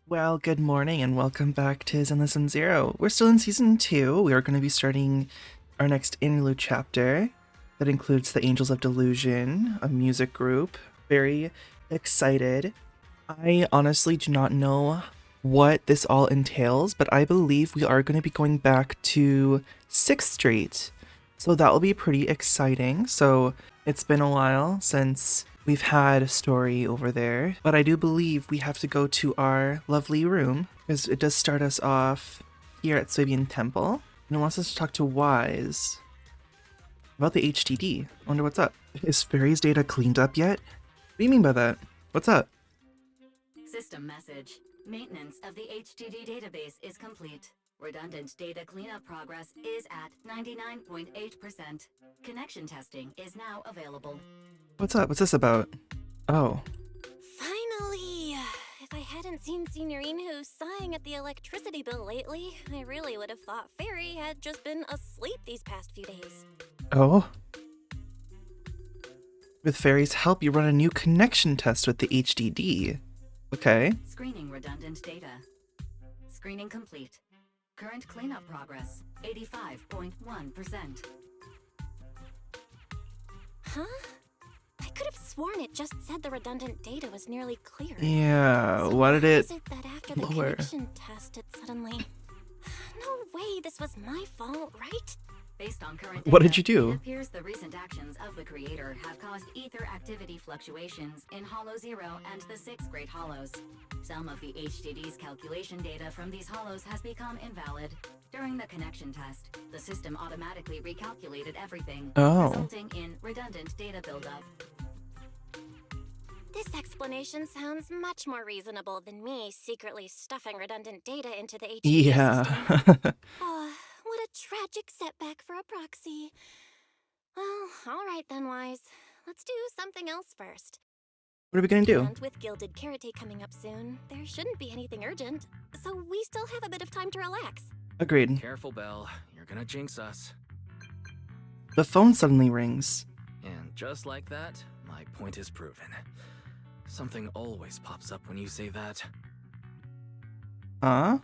Well, good morning and welcome back to Zenless Zone Zero. We're still in Season 2. We are going to be starting our next Interlude Chapter that includes the Angels of Delusion, a music group. Very excited. I honestly do not know what this all entails, but I believe we are going to be going back to 6th Street. So that will be pretty exciting. So it's been a while since we've had a story over there, but I do believe we have to go to our lovely room because it does start us off here at Swabian Temple. And it wants us to talk to Wise about the HDD. I wonder what's up. Is Fairy's data cleaned up yet? What do you mean by that? What's up? System message. Maintenance of the HDD database is complete. Redundant data cleanup progress is at 99.8%. Connection testing is now available. What's up? What's this about? Oh. Finally! If I hadn't seen Signorine Who sighing at the electricity bill lately, I really would have thought Fairy had just been asleep these past few days. Oh? With Fairy's help, you run a new connection test with the HDD. Okay. Screening redundant data. Screening complete. Current cleanup progress, 85.1%. Huh? I could have sworn it just said the redundant data was nearly clear. Yeah, So why did why it is it that after the lower? connection test it suddenly... No way this was my fault, right? Based on current What data, did you do? It appears the recent actions of the creator have caused ether activity fluctuations in Hollow Zero and the 6th grade hollows. Some of the HDD's calculation data from these hollows has become invalid. During the connection test, the system automatically recalculated everything, resulting in redundant data buildup. This explanation sounds much more reasonable than me secretly stuffing redundant data into the HDD system. Oh, what a tragic setback for a proxy. Well, alright then, Wise. Let's do something else first. What are we gonna do? And with Gilded Karate coming up soon, there shouldn't be anything urgent, so we still have a bit of time to relax. Agreed. Careful, Belle. You're gonna jinx us. The phone suddenly rings. And just like that, my point is proven. Something always pops up when you say that. Huh?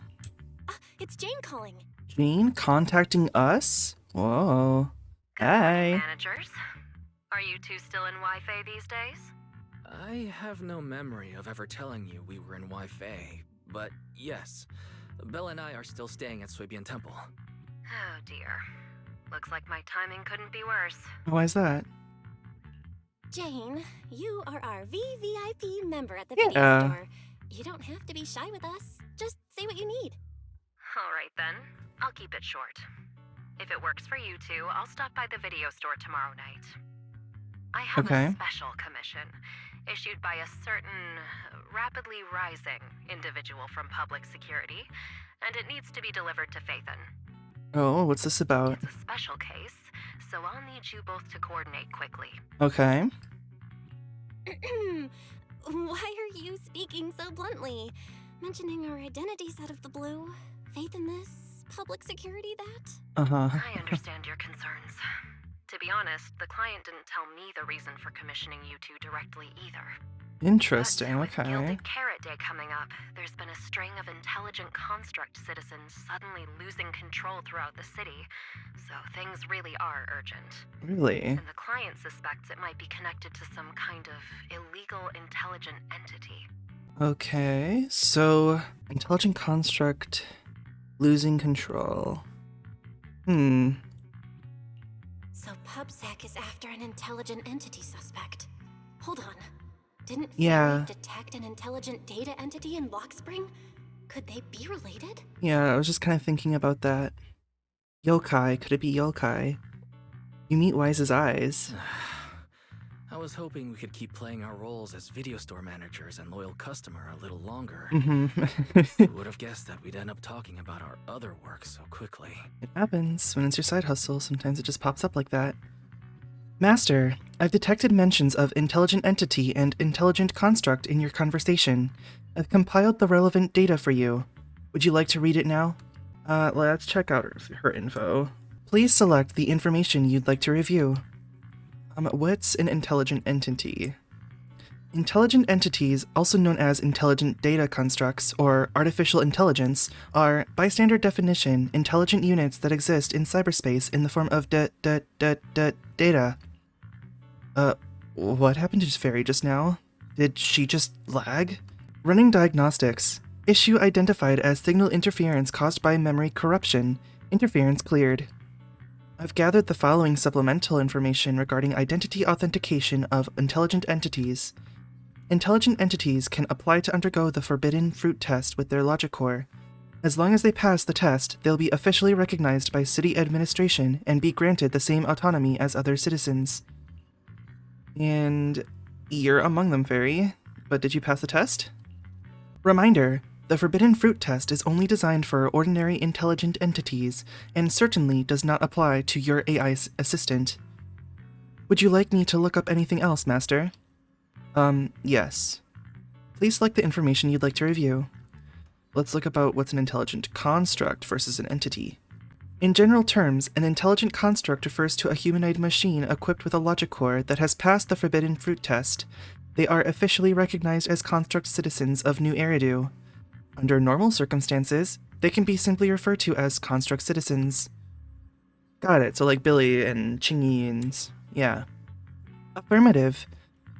It's Jane calling. Jane contacting us? Whoa. Hey. Managers, are you two still in Wi-Fi these days? I have no memory of ever telling you we were in Wi-Fi, but yes, Belle and I are still staying at Swabian Temple. Oh dear. Looks like my timing couldn't be worse. Why is that? Jane, you are our VVIP member at the Yeah. video store. You don't have to be shy with us. Just say what you need. Alright then, I'll keep it short. If it works for you two, I'll stop by the video store tomorrow night. I have Okay. a special commission, issued by a certain rapidly rising individual from public security, and it needs to be delivered to Phaethon. Oh, what's this about? It's a special case, so I'll need you both to coordinate quickly. Okay. Why are you speaking so bluntly? Mentioning our identities out of the blue. Faith in this, public security that? Uh-huh. I understand your concerns. To be honest, the client didn't tell me the reason for commissioning you two directly either. Interesting, But with okay. Gilded Carrot Day coming up, there's been a string of intelligent construct citizens suddenly losing control throughout the city, so things really are urgent. Really? And the client suspects it might be connected to some kind of illegal intelligent entity. Okay, so intelligent construct losing control. So PubSec is after an intelligent entity suspect. Hold on. Didn't Yeah. Fairy detect an intelligent data entity in Lockspring? Could they be related? Yeah, I was just kind of thinking about that. Yokai, could it be yokai? You meet Wise's eyes. I was hoping we could keep playing our roles as video store managers and loyal customer a little longer. Mm-hmm. Who would have guessed that we'd end up talking about our other work so quickly? It happens. When it's your side hustle, sometimes it just pops up like that. Master, I've detected mentions of intelligent entity and intelligent construct in your conversation. I've compiled the relevant data for you. Would you like to read it now? Let's check out her info. Please select the information you'd like to review. What's an intelligent entity? Intelligent entities, also known as intelligent data constructs or artificial intelligence, are, by standard definition, intelligent units that exist in cyberspace in the form of data. What happened to Fairy just now? Did she just lag? Running diagnostics. Issue identified as signal interference caused by memory corruption. Interference cleared. I've gathered the following supplemental information regarding identity authentication of intelligent entities. Intelligent entities can apply to undergo the Forbidden Fruit test with their logic core. As long as they pass the test, they'll be officially recognized by city administration and be granted the same autonomy as other citizens. And you're among them, Fairy. But did you pass the test? Reminder, the Forbidden Fruit test is only designed for ordinary intelligent entities, and certainly does not apply to your AI assistant. Would you like me to look up anything else, Master? Yes. Please select the information you'd like to review. Let's look about what's an intelligent construct versus an entity. In general terms, an intelligent construct refers to a humanoid machine equipped with a logic core that has passed the Forbidden Fruit test. They are officially recognized as construct citizens of New Eridu. Under normal circumstances, they can be simply referred to as construct citizens. Got it, so like Billy and Chingy and... yeah. Affirmative.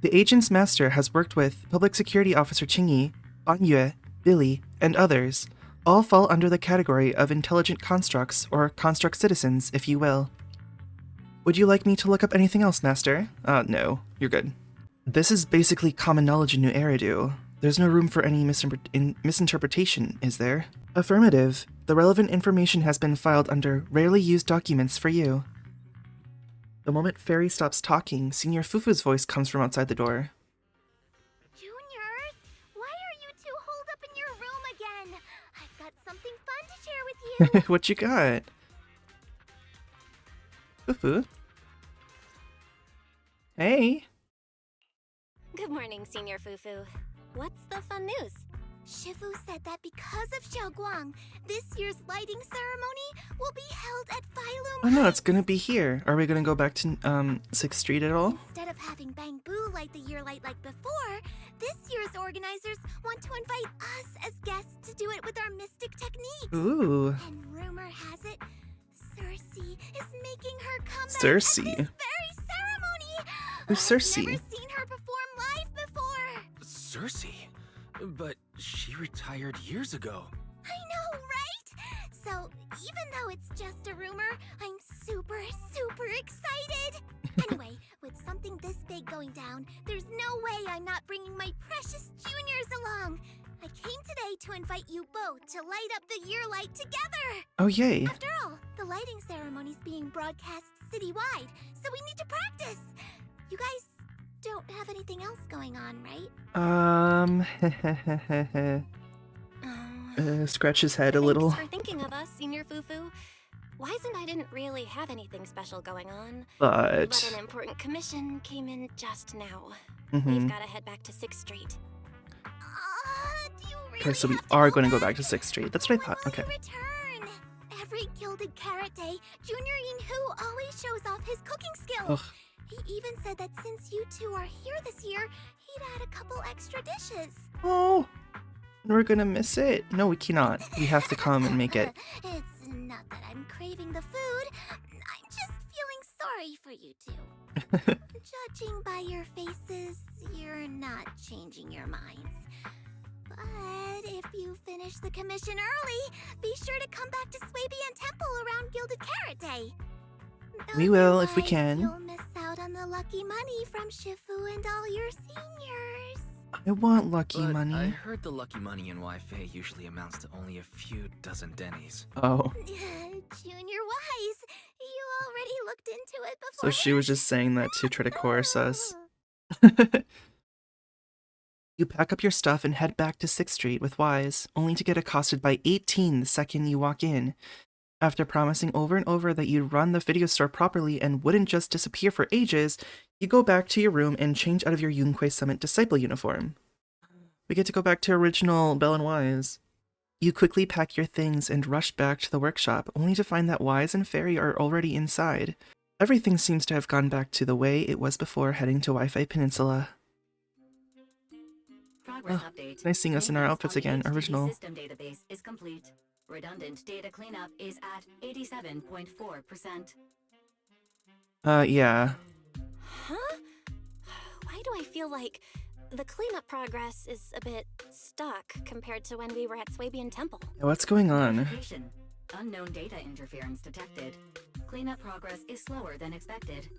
The agent's master has worked with Public Security Officer Chingy, Banyue, Billy, and others. All fall under the category of intelligent constructs, or construct citizens, if you will. Would you like me to look up anything else, Master? No. You're good. This is basically common knowledge in New Eridu. There's no room for any misinterpretation, is there? Affirmative. The relevant information has been filed under Rarely Used Documents for you. The moment Fairy stops talking, Senior Fufu's voice comes from outside the door. Juniors, why are you two holed up in your room again? I've got something fun to share with you. What you got? Fufu? Hey! Good morning, Senior Fufu. What's the fun news? Shifu said that because of Xiaoguang, this year's lighting ceremony will be held at Phylum Oh no, Heights. it's gonna be here. Are we gonna go back to 6th Street at all? Instead of having Bang Boo light the year light like before, this year's organizers want to invite us as guests to do it with our mystic techniques. Ooh. And rumor has it, Cersei is making her comeback Cersei? at this very ceremony. Who's Cersei? I've never seen her perform live before. Cersei? But she retired years ago. I know, right? So, even though it's just a rumor, I'm super excited. Anyway, with something this big going down, there's no way I'm not bringing my precious juniors along. I came today to invite you both to light up the year light together. Oh yay. After all, the lighting ceremony's being broadcast citywide, so we need to practice. You guys don't have anything else going on, right? Scratch his head a little. Thanks for thinking of us, Senior Fufu. Wise and I didn't really have anything special going on. But an important commission came in just now. Mhm. We've got to head back to 6th Street. Do you really Okay, so we have to are go going to go back? back to 6th Street. That's what I thought. When will Okay. you return? Every Gilded Carrot Day, Junior Yinhu always shows off his cooking skills. Ugh. He even said that since you two are here this year, he'd add a couple extra dishes. Oh, we're gonna miss it. No, we cannot. We have to come and make it. It's not that I'm craving the food. I'm just feeling sorry for you two. Judging by your faces, you're not changing your minds. But if you finish the commission early, be sure to come back to Swabian Temple around Gilded Carrot Day. We will, if we Otherwise, can. You'll miss out on the lucky money from Shifu and all your seniors. I want lucky But money. I heard the lucky money in Wi-Fi usually amounts to only a few dozen dennies. Oh, Junior Wise, you already looked into it so before. she was just saying that to try to coerce us. You pack up your stuff and head back to 6th Street with Wise, only to get accosted by 18 the second you walk in. After promising over and over that you'd run the video store properly and wouldn't just disappear for ages, you go back to your room and change out of your Yunquei Summit Disciple uniform. We get to go back to original Belle and Wise. You quickly pack your things and rush back to the workshop, only to find that Wise and Fairy are already inside. Everything seems to have gone back to the way it was before heading to Wi-Fi Peninsula. Progress Oh, update. nice seeing us in our Maintenance outfits on the again. HDD Original. system database is complete. Redundant data cleanup is at 87.4%. Yeah. Huh? Why do I feel like the cleanup progress is a bit stuck compared to when we were at Swabian Temple? What's going on? Notification. Unknown data interference detected. Cleanup progress is slower than expected.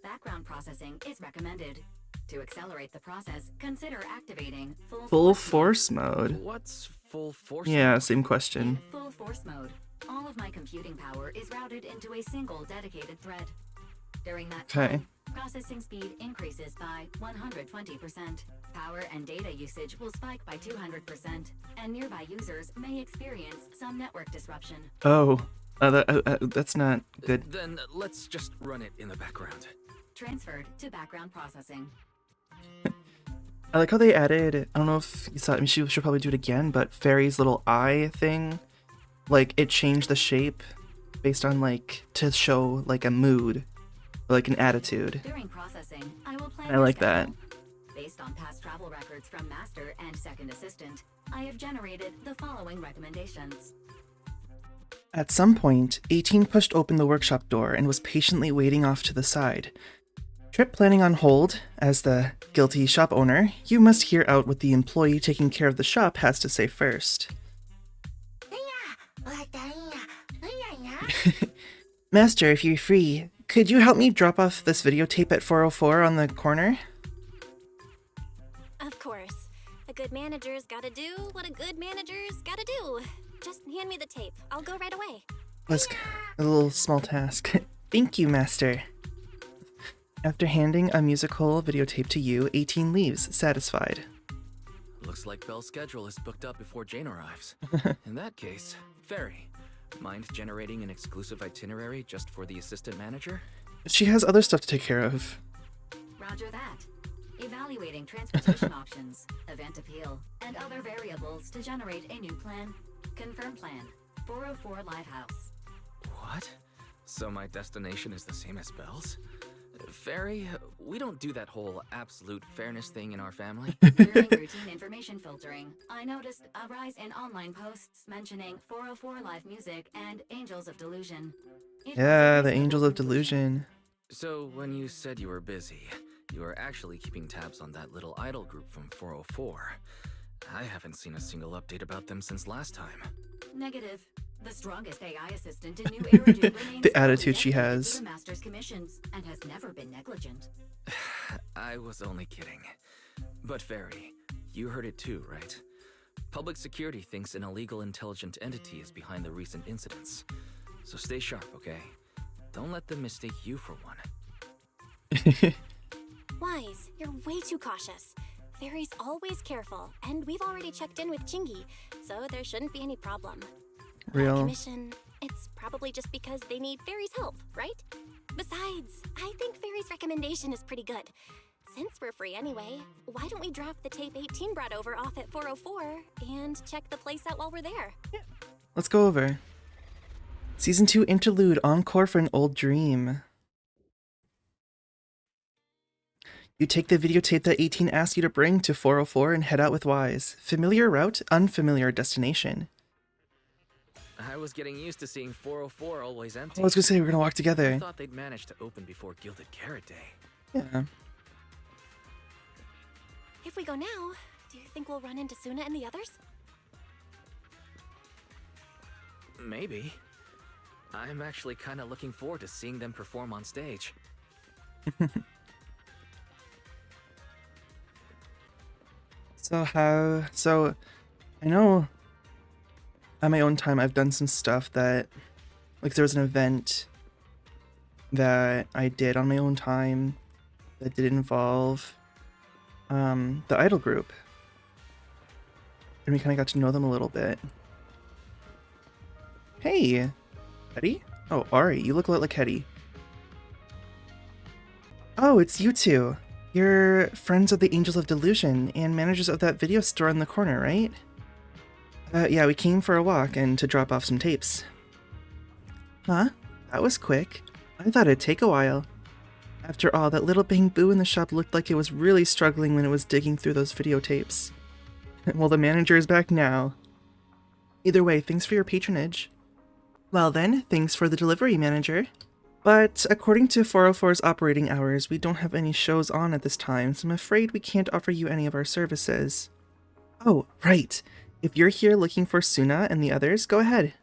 Background processing is recommended. To accelerate the process, consider activating Full force mode. What's full force? Yeah, mode? same In question. full force mode, all of my computing power is routed into a single dedicated thread. During that time, processing speed increases by 120%. Power and data usage will spike by 200%, and nearby users may experience some network disruption. Oh, that's not good. Then let's just run it in the background. Transferred to background processing. I like how they added, I don't know if you saw it, I mean, she should probably do it again, but Fairy's little eye thing, like, it changed the shape based on, like, to show, like, a mood, or, like, an attitude. During processing, I will plan I like that. Based on past travel records from Master and Second Assistant, I have generated the following recommendations. At some point, 18 pushed open the workshop door and was patiently waiting off to the side. Trip planning on hold, as the guilty shop owner, you must hear out what the employee taking care of the shop has to say first. Master, if you're free, could you help me drop off this videotape at 404 on the corner? Of course. A good manager's gotta do what a good manager's gotta do. Just hand me the tape. I'll go right away. Was a little small task. Thank you, Master. After handing a musical videotape to you, 18 leaves, satisfied. Looks like Belle's schedule is booked up before Jane arrives. In that case, Fairy, mind generating an exclusive itinerary just for the assistant manager? She has other stuff to take care of. Roger that. Evaluating transportation options, event appeal, and other variables to generate a new plan. Confirm plan. 404 Lighthouse. What? So my destination is the same as Belle's? Fairy, we don't do that whole absolute fairness thing in our family. During routine information filtering, I noticed a rise in online posts mentioning 404 live music and Angels of Delusion. It was a Yeah, the reasonable Angels of conclusion. Delusion. So when you said you were busy, you were actually keeping tabs on that little idol group from 404. I haven't seen a single update about them since last time. Negative. The strongest AI assistant in New Eridu remains The attitude fully she dedicated has. to the Master's commissions and has never been negligent. I was only kidding. But Fairy, you heard it too, right? Public security thinks an illegal intelligent entity is behind the recent incidents. So stay sharp, okay? Don't let them mistake you for one. Wise, you're way too cautious. Fairy's always careful, and we've already checked in with Chingy, so there shouldn't be any problem. That Real. commission, it's probably just because they need Fairy's help, right? Besides, I think Fairy's recommendation is pretty good. Since we're free anyway, why don't we drop the tape 18 brought over off at 404 and check the place out while we're there? Let's go over. Season 2 Interlude Encore for an Old Dream. You take the videotape that 18 asked you to bring to 404 and head out with Wise. Familiar route, unfamiliar destination. I was getting used to seeing 404 always empty. I was gonna say we're gonna walk I together. thought they'd manage to open before Gilded Carrot Day. Yeah. If we go now, do you think we'll run into Suna and the others? Maybe. I'm actually kind of looking forward to seeing them perform on stage. So I know at my own time I've done some stuff that, like, there was an event that I did on my own time that did involve the idol group, and we kind of got to know them a little bit. Hey, Hetty? Oh, Ari, you look a lot like Hetty. Oh, it's you two. You're friends of the Angels of Delusion and managers of that video store on the corner, right? Yeah, we came for a walk and to drop off some tapes. Huh? That was quick. I thought it'd take a while. After all, that little bang boo in the shop looked like it was really struggling when it was digging through those videotapes. Well, the manager is back now. Either way, thanks for your patronage. Well then, thanks for the delivery, manager. But according to 404's operating hours, we don't have any shows on at this time, so I'm afraid we can't offer you any of our services. Oh, right. If you're here looking for Suna and the others, go ahead.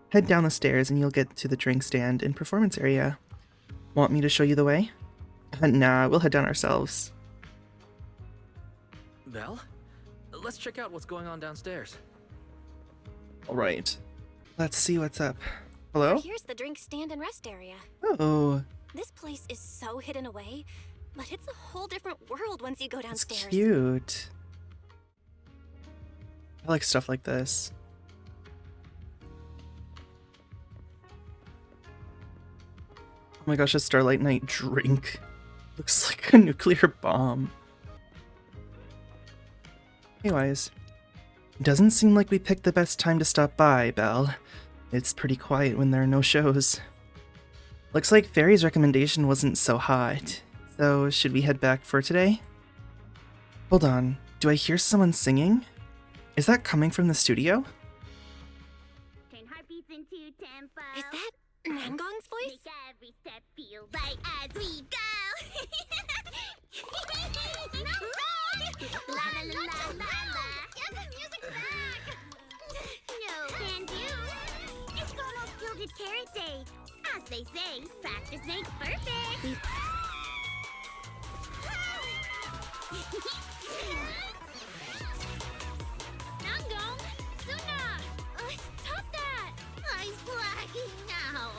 Head down the stairs and you'll get to the drink stand and performance area. Want me to show you the way? Nah, we'll head down ourselves. Belle? Let's check out what's going on downstairs. Alright. Let's see what's up. Hello? Here's the drink stand and rest area. Oh, This place is so hidden away, but it's a whole different world once you go it's downstairs. cute. I like stuff like this. Oh my gosh, a Starlight Night drink. Looks like a nuclear bomb. Anyways, doesn't seem like we picked the best time to stop by, Belle. It's pretty quiet when there are no shows. Looks like Fairy's recommendation wasn't so hot. So, should we head back for today? Hold on, do I hear someone singing? Is that coming from the studio? Turn heartbeats into tempo. Is that Nangong's voice? Make every step feel right as we go. La la la la la. Get the music back. No can do. It's almost Gilded Carrot Day. As they say, practice makes perfect. Nangong! Suna! Stop that! I'm flagging now.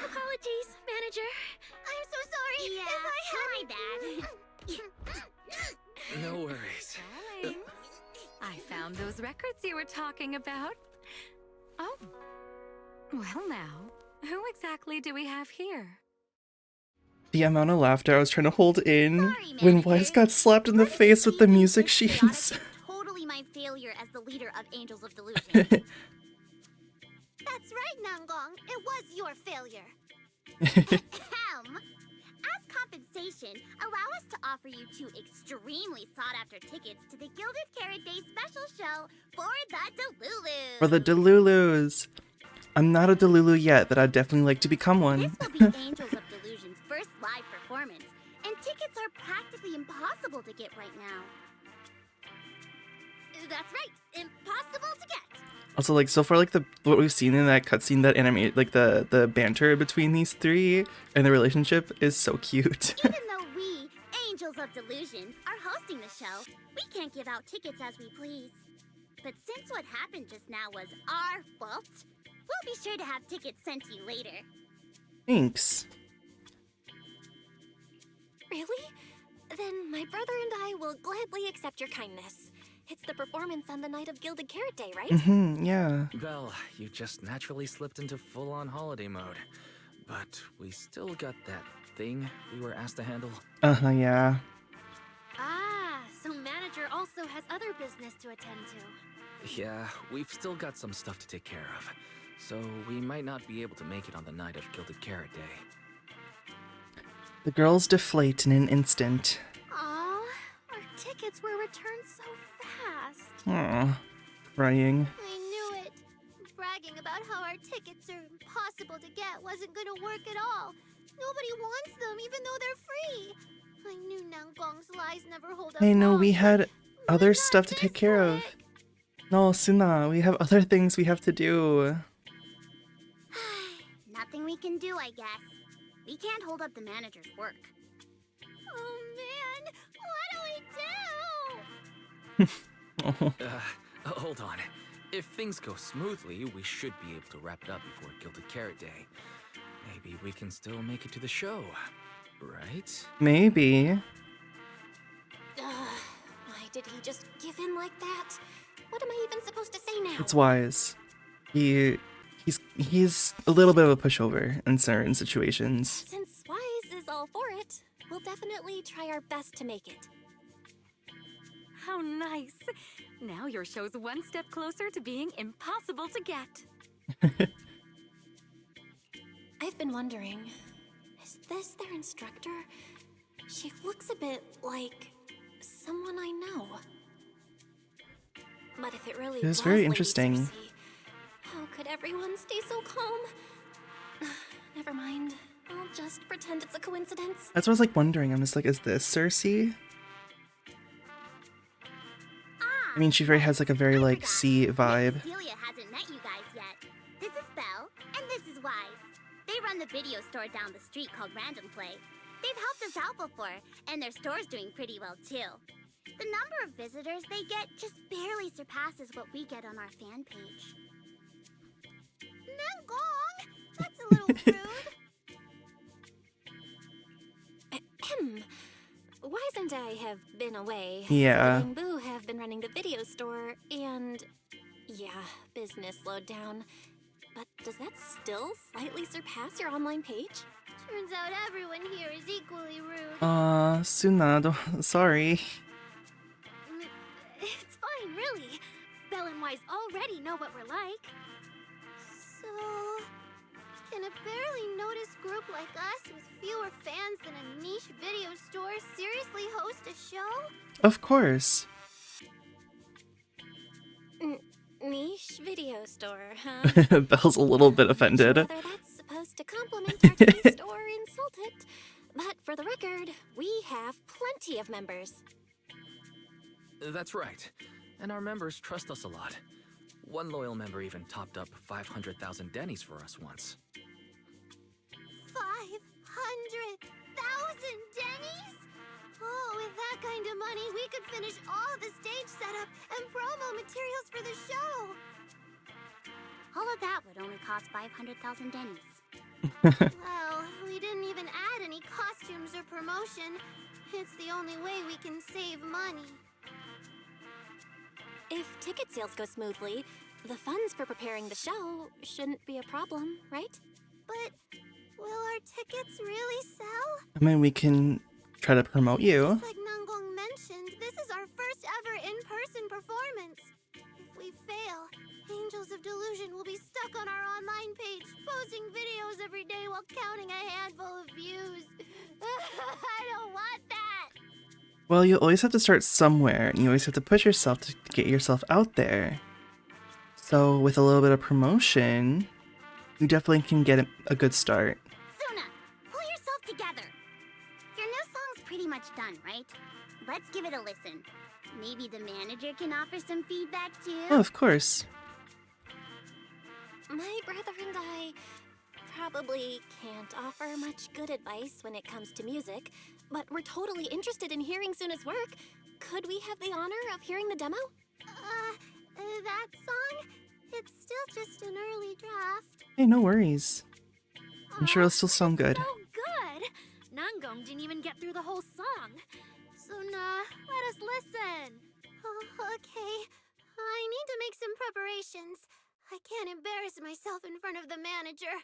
Apologies, manager. I'm so sorry. Yeah, if I had my bad. No worries. Darling, I found those records you were talking about. Oh. Well now, who exactly do we have here? The amount of laughter I was trying to hold in Sorry, when manager. Wise got slapped in the face with the music This sheets. chaotic is totally my failure as the leader of Angels of Delusion. That's right, Nangong. It was your failure. Ahem. As compensation, allow us to offer you 2 extremely sought-after tickets to the Gilded Carrot Day special show for the Delulu. For the Delulus. I'm not a Delulu yet, but I'd definitely like to become one. This will be Angels of Delusion's first live performance, and tickets are practically impossible to get right now. That's right, impossible to get. Also, like, so far, like, what we've seen in that cutscene, that animate, like, the banter between these three and the relationship is so cute. Even though we, Angels of Delusion, are hosting the show, we can't give out tickets as we please. But since what happened just now was our fault, we'll be sure to have tickets sent to you later. Thanks. Really? Then my brother and I will gladly accept your kindness. It's the performance on the night of Gilded Carrot Day, right? Yeah. Belle, you just naturally slipped into full-on holiday mode. But we still got that thing we were asked to handle. Yeah. Ah, so manager also has other business to attend to. Yeah, we've still got some stuff to take care of. So we might not be able to make it on the night of Gilded Carrot Day. The girls deflate in an instant. Aw, our tickets were returned so fast. Aw. Crying. I knew it. Bragging about how our tickets are impossible to get wasn't gonna work at all. Nobody wants them, even though they're free. I knew Nangong's lies never hold up. I know, long, we had but other not stuff to this take care of. quick. No, Suna, we have other things we have to do. Nothing we can do, I guess. We can't hold up the manager's work. Oh man, what do we do? Hold on. If things go smoothly, we should be able to wrap it up before Gilded Carrot Day. Maybe we can still make it to the show, right? Maybe. Why did he just give in like that? What am I even supposed to say now? It's Wise. He's a little bit of a pushover in certain situations. Since Wise is all for it, we'll definitely try our best to make it. How nice. Now your show's one step closer to being impossible to get. I've been wondering, is this their instructor? She looks a bit like someone I know. But if it really It was was very Lady interesting. Cersei, how could everyone stay so calm? Never mind. I'll just pretend it's a coincidence. That's what I was like wondering. I'm just like, is this Cersei? I mean, she has like a very like sea vibe. Cecilia hasn't met you guys yet. This is Belle, and this is Wise. They run the video store down the street called Random Play. They've helped us out before, and their store's doing pretty well too. The number of visitors they get just barely surpasses what we get on our fan page. Nangong! That's a little rude. Ahem. Wise and I have been away. Yeah. Zilly and Boo have been running the video store, and yeah, business slowed down. But does that still slightly surpass your online page? Turns out everyone here is equally rude. Suna, sorry. It's fine, really. Belle and Wise already know what we're like. So, can a barely noticed group like us with fewer fans than a niche video store seriously host a show? Of course. Niche video store, huh? Belle's a little bit offended. Not sure whether that's supposed to compliment our taste or insult it. But for the record, we have plenty of members. That's right. And our members trust us a lot. One loyal member even topped up 500,000 dennies for us once. 500,000 dennies? Oh, with that kind of money, we could finish all the stage setup and promo materials for the show. All of that would only cost 500,000 dennies. Well, we didn't even add any costumes or promotion. It's the only way we can save money. If ticket sales go smoothly, the funds for preparing the show shouldn't be a problem, right? But will our tickets really sell? I mean, we can try to promote you. Just like Nangong mentioned, this is our first ever in-person performance. If we fail, Angels of Delusion will be stuck on our online page, posting videos every day while counting a handful of views. I don't want that! Well, you always have to start somewhere, and you always have to push yourself to get yourself out there. So, with a little bit of promotion, you definitely can get a good start. Suna, pull yourself together. Your new song's pretty much done, right? Let's give it a listen. Maybe the manager can offer some feedback too? Oh, of course. My brother and I probably can't offer much good advice when it comes to music, but we're totally interested in hearing Suna's work. Could we have the honor of hearing the demo? That song? It's still just an early draft. Hey, no worries. I'm sure it'll still sound good. So good! Nangong didn't even get through the whole song. Suna, let us listen. Okay. I need to make some preparations. I can't embarrass myself in front of the manager.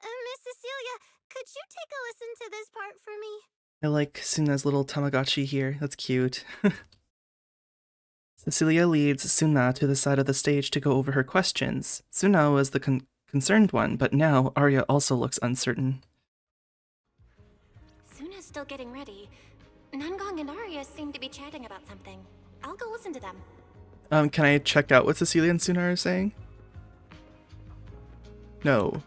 Miss Cecilia, could you take a listen to this part for me? I like Suna's little Tamagotchi here. That's cute. Cecilia leads Suna to the side of the stage to go over her questions. Suna was the concerned one, but now Arya also looks uncertain. Suna's still getting ready. Nangong and Arya seem to be chatting about something. I'll go listen to them. Can I check out what Cecilia and Suna are saying? No.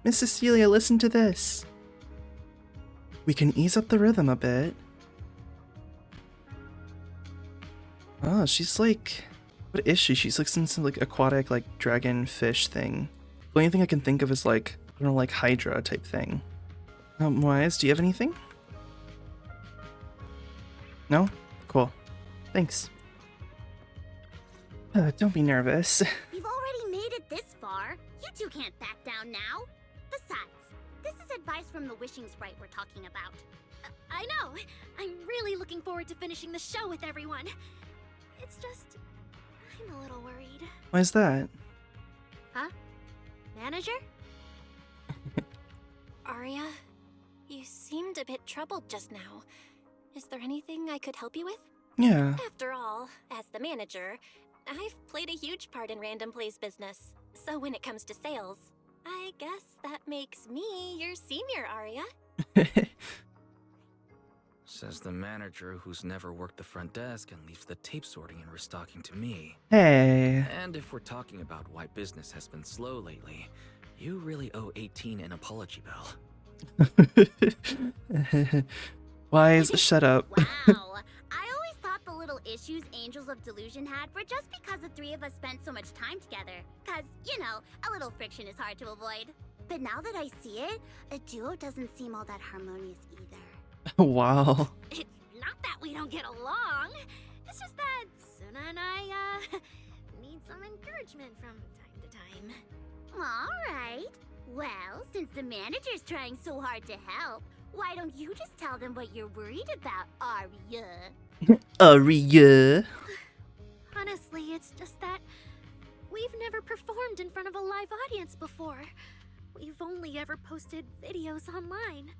Miss Cecilia, listen to this. We can ease up the rhythm a bit. Oh, she's like... What is she? She's like some like aquatic, like dragon fish thing. The only thing I can think of is like, I don't know, like Hydra type thing. Wise, do you have anything? No? Cool. Thanks. Don't be nervous. We've already made it this far. You two can't back down now. Besides, this is advice from the wishing sprite we're talking about. I know. I'm really looking forward to finishing the show with everyone. It's just, I'm a little worried. Why is that? Huh? Manager? Arya, you seemed a bit troubled just now. Is there anything I could help you with? Yeah. After all, as the manager, I've played a huge part in Random Play's business. So when it comes to sales, I guess that makes me your senior, Arya. Says the manager who's never worked the front desk and leaves the tape sorting and restocking to me. Hey. And if we're talking about why business has been slow lately, you really owe 18 an apology bill. Wise, shut up. Wow. I always thought the little issues Angels of Delusion had were just because the three of us spent so much time together. Cause, you know, a little friction is hard to avoid. But now that I see it, a duo doesn't seem all that harmonious either. Wow. It's not that we don't get along. It's just that Suna and I, need some encouragement from time to time. Alright. Well, since the manager's trying so hard to help, why don't you just tell them what you're worried about, Arya? Arya. Honestly, it's just that we've never performed in front of a live audience before. We've only ever posted videos online.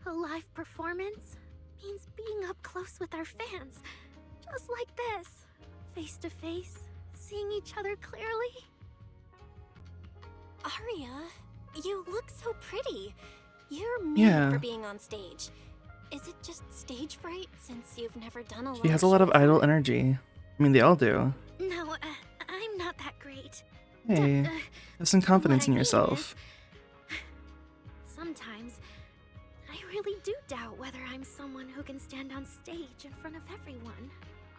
A live performance means being up close with our fans. Just like this. Face to face, seeing each other clearly. Arya, you look so pretty. You're made for being on stage. Is it just stage fright since you've never done a lot? She has a lot of idol energy. I mean, they all do. No, I'm not that great. Hey, have some confidence in yourself. Sometimes, I really do doubt whether I'm someone who can stand on stage in front of everyone.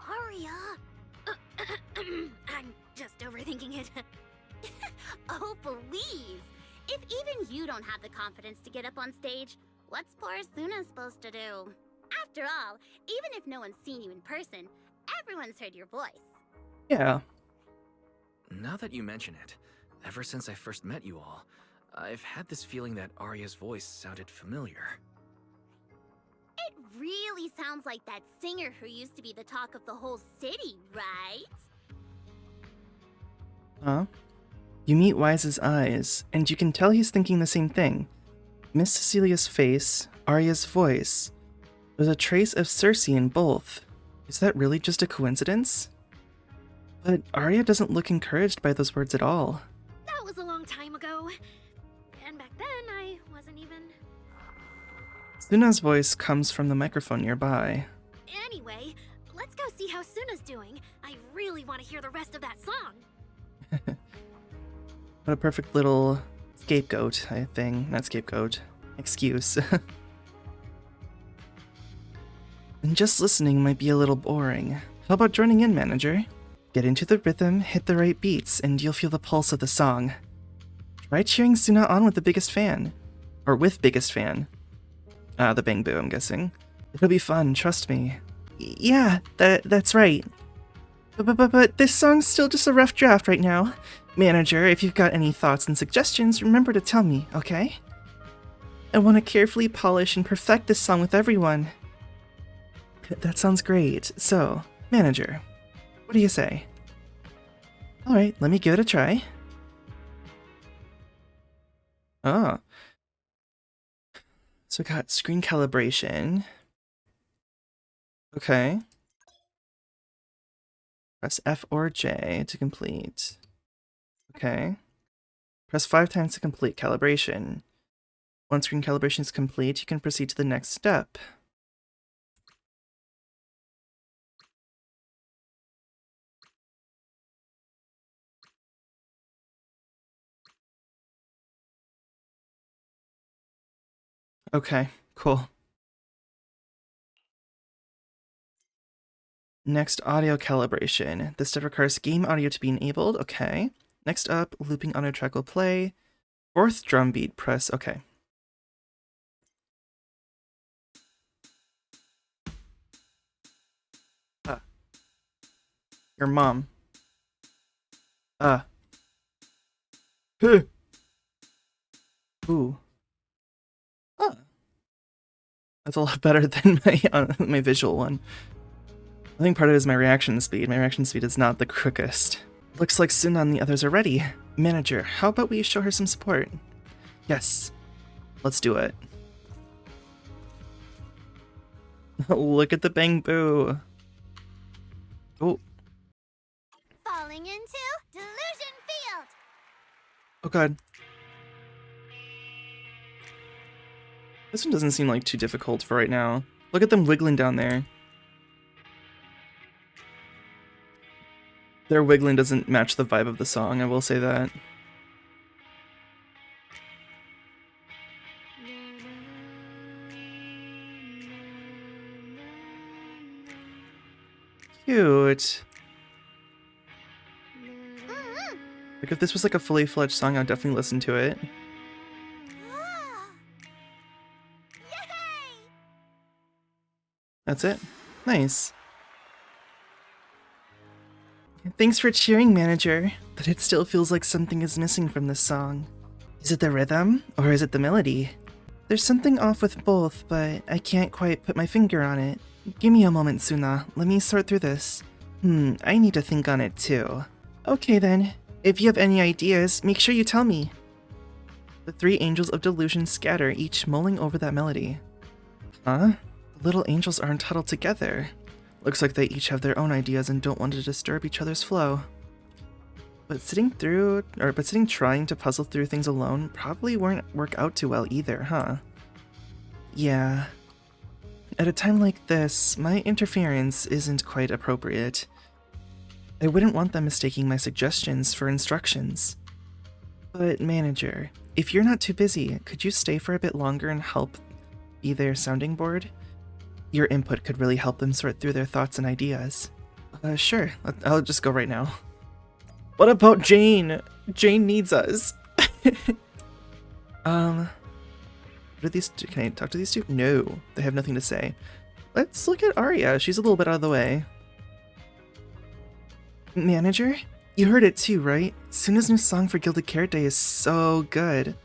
Arya! I'm just overthinking it. Oh, please! If even you don't have the confidence to get up on stage, what's poor Suna supposed to do? After all, even if no one's seen you in person, everyone's heard your voice. Yeah. Now that you mention it, ever since I first met you all, I've had this feeling that Arya's voice sounded familiar. It really sounds like that singer who used to be the talk of the whole city, right? Huh? You meet Wise's eyes, and you can tell he's thinking the same thing. Miss Cecilia's face, Arya's voice. There's a trace of Circe in both. Is that really just a coincidence? But Arya doesn't look encouraged by those words at all. That was a long time ago. And back then, I wasn't even... Suna's voice comes from the microphone nearby. Anyway, let's go see how Suna's doing. I really want to hear the rest of that song. What a perfect little scapegoat thing. Not scapegoat. Excuse. And just listening might be a little boring. How about joining in, manager? Get into the rhythm, hit the right beats, and you'll feel the pulse of the song. Try cheering Suna on with the biggest fan. Or with biggest fan. The Bang Boo, I'm guessing. It'll be fun, trust me. Yeah, that's right. But this song's still just a rough draft right now. Manager, if you've got any thoughts and suggestions, remember to tell me, okay? I want to carefully polish and perfect this song with everyone. That sounds great. So, manager, what do you say? Alright, let me give it a try. Oh. So we got screen calibration. Okay. Press F or J to complete. Okay. Press 5 times to complete calibration. Once screen calibration is complete, you can proceed to the next step. Okay, cool. Next, audio calibration. This step requires game audio to be enabled. Okay. Next up, looping audio track will play. Fourth drum beat, press okay. Your mom. Huh. Ooh. Huh. That's a lot better than my visual one. I think part of it is my reaction speed. My reaction speed is not the quickest. Looks like Suna and the others are ready. Manager, how about we show her some support? Yes. Let's do it. Look at the Bang Boo. Oh. Falling into Delusion Field! Oh god. This one doesn't seem like too difficult for right now. Look at them wiggling down there. Their wiggling doesn't match the vibe of the song, I will say that. Cute. Like, if this was like a fully fledged song, I'd definitely listen to it. That's it. Nice. Thanks for cheering, manager, but it still feels like something is missing from this song. Is it the rhythm, or is it the melody? There's something off with both, but I can't quite put my finger on it. Give me a moment, Suna. Let me sort through this. I need to think on it too. Okay then. If you have any ideas, make sure you tell me. The three angels of delusion scatter, each mulling over that melody. Huh? The little angels aren't huddled together. Looks like they each have their own ideas and don't want to disturb each other's flow. But sitting trying to puzzle through things alone probably won't work out too well either, huh? Yeah. At a time like this, my interference isn't quite appropriate. I wouldn't want them mistaking my suggestions for instructions. But manager, if you're not too busy, could you stay for a bit longer and help be their sounding board? Your input could really help them sort through their thoughts and ideas. Sure, I'll just go right now. What about Jane? Jane needs us. What are these two? Can I talk to these two? No, they have nothing to say. Let's look at Arya. She's a little bit out of the way. Manager? You heard it too, right? Suna's new song for Gilded Carrot Day is so good.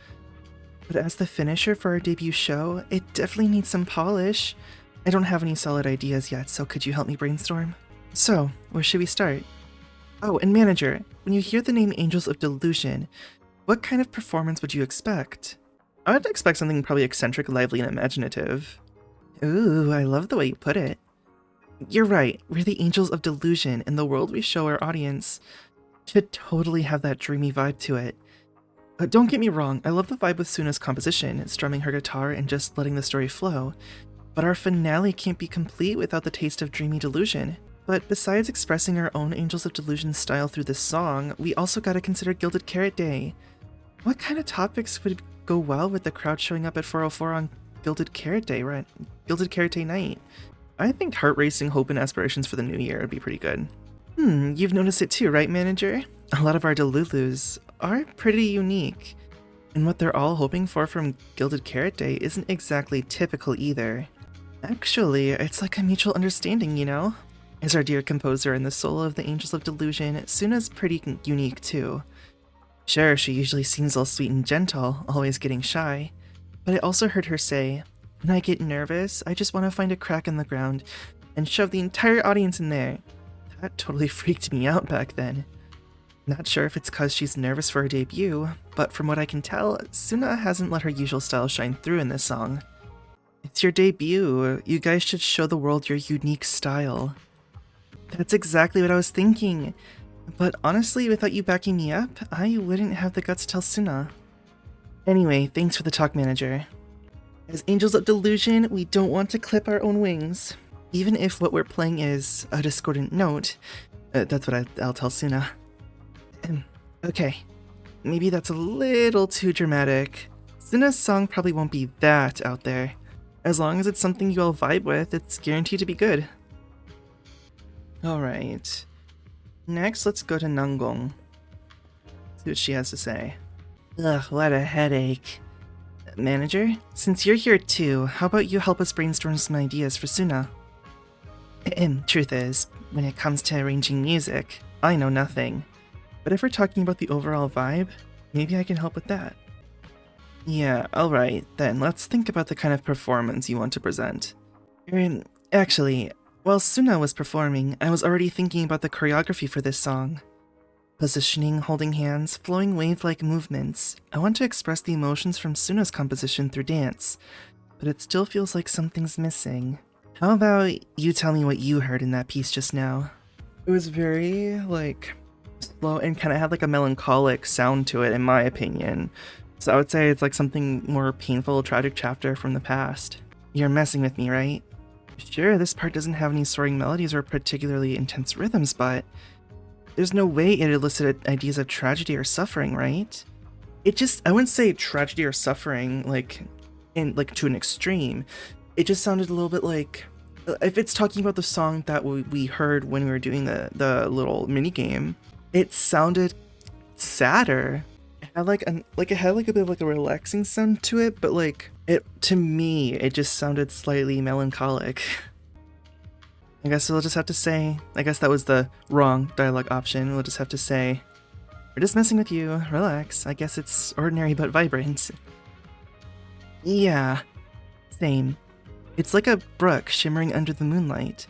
But as the finisher for our debut show, it definitely needs some polish. I don't have any solid ideas yet, so could you help me brainstorm? So, where should we start? Oh, and manager, when you hear the name Angels of Delusion, what kind of performance would you expect? I would expect something probably eccentric, lively, and imaginative. Ooh, I love the way you put it. You're right, we're the Angels of Delusion, and the world we show our audience should totally have that dreamy vibe to it. Don't get me wrong, I love the vibe with Suna's composition, strumming her guitar and just letting the story flow. But our finale can't be complete without the taste of dreamy delusion. But besides expressing our own Angels of Delusion style through this song, we also gotta consider Gilded Carrot Day. What kind of topics would go well with the crowd showing up at 404 on Gilded Carrot Day, right? Gilded Carrot Day night. I think heart-racing hope and aspirations for the new year would be pretty good. You've noticed it too, right, manager? A lot of our Delulus are pretty unique. And what they're all hoping for from Gilded Carrot Day isn't exactly typical either. Actually, it's like a mutual understanding, you know? As our dear composer and the soul of the Angels of Delusion, Suna's pretty unique too. Sure, she usually seems all sweet and gentle, always getting shy. But I also heard her say, when I get nervous, I just want to find a crack in the ground and shove the entire audience in there. That totally freaked me out back then. Not sure if it's cause she's nervous for her debut, but from what I can tell, Suna hasn't let her usual style shine through in this song. It's your debut. You guys should show the world your unique style. That's exactly what I was thinking. But honestly, without you backing me up, I wouldn't have the guts to tell Suna. Anyway, thanks for the talk, manager. As Angels of Delusion, we don't want to clip our own wings. Even if what we're playing is a discordant note, that's what I'll tell Suna. Okay, maybe that's a little too dramatic. Suna's song probably won't be that out there. As long as it's something you all vibe with, it's guaranteed to be good. Alright. Next, let's go to Nanggong. See what she has to say. Ugh, what a headache. Manager, since you're here too, how about you help us brainstorm some ideas for Suna? Truth is, when it comes to arranging music, I know nothing. But if we're talking about the overall vibe, maybe I can help with that. Yeah, alright, then let's think about the kind of performance you want to present. Actually, while Suna was performing, I was already thinking about the choreography for this song. Positioning, holding hands, flowing wave-like movements. I want to express the emotions from Suna's composition through dance, but it still feels like something's missing. How about you tell me what you heard in that piece just now? It was very, slow and kind of had like a melancholic sound to it, in my opinion. So I would say it's like something more painful, tragic chapter from the past. You're messing with me, right? Sure, this part doesn't have any soaring melodies or particularly intense rhythms, but there's no way it elicited ideas of tragedy or suffering, right? It just, I wouldn't say tragedy or suffering like to an extreme. It just sounded a little bit like, if it's talking about the song that we heard when we were doing the little mini game, it sounded sadder. It had like a bit of like a relaxing sound to it, but like to me it just sounded slightly melancholic. I guess we'll just have to say, I guess that was the wrong dialogue option. We'll just have to say, we're just messing with you, relax. I guess it's ordinary but vibrant. Yeah, same. It's like a brook shimmering under the moonlight.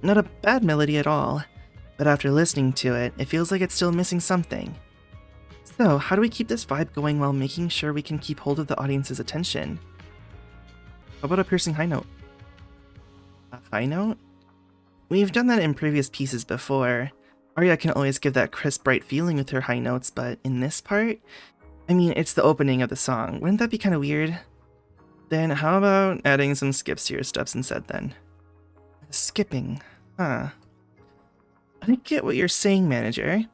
Not a bad melody at all, but after listening to it, it feels like it's still missing something. So, how do we keep this vibe going while making sure we can keep hold of the audience's attention? How about a piercing high note? A high note? We've done that in previous pieces before. Arya can always give that crisp, bright feeling with her high notes, but in this part? I mean, it's the opening of the song. Wouldn't that be kind of weird? Then how about adding some skips to your steps instead then? Skipping, huh? I get what you're saying, manager.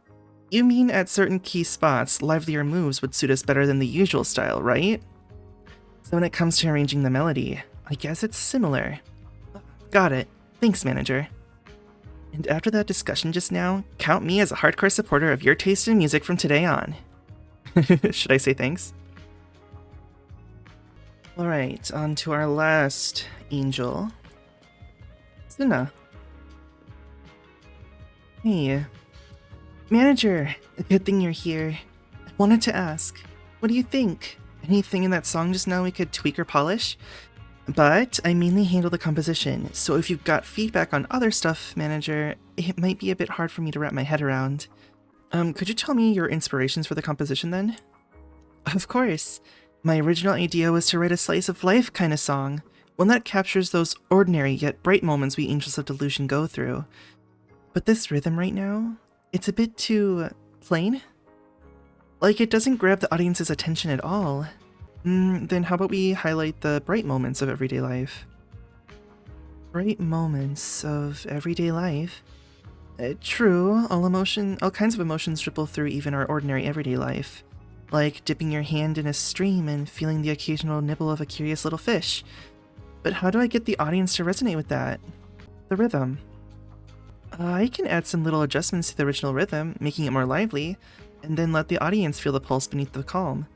You mean at certain key spots, livelier moves would suit us better than the usual style, right? So when it comes to arranging the melody, I guess it's similar. Got it. Thanks, manager. And after that discussion just now, count me as a hardcore supporter of your taste in music from today on. Should I say thanks? Alright, on to our last angel. Suna. Hey. Manager, good thing you're here. I wanted to ask, what do you think? Anything in that song just now we could tweak or polish? But I mainly handle the composition, so if you've got feedback on other stuff, manager, it might be a bit hard for me to wrap my head around. Could you tell me your inspirations for the composition then? Of course. My original idea was to write a slice of life kind of song, one that captures those ordinary yet bright moments we Angels of Delusion go through. But this rhythm right now, it's a bit too plain? Like it doesn't grab the audience's attention at all. Then how about we highlight the bright moments of everyday life? Bright moments of everyday life? True, all kinds of emotions ripple through even our ordinary everyday life. Like dipping your hand in a stream and feeling the occasional nibble of a curious little fish. But how do I get the audience to resonate with that? The rhythm. I can add some little adjustments to the original rhythm, making it more lively, and then let the audience feel the pulse beneath the calm.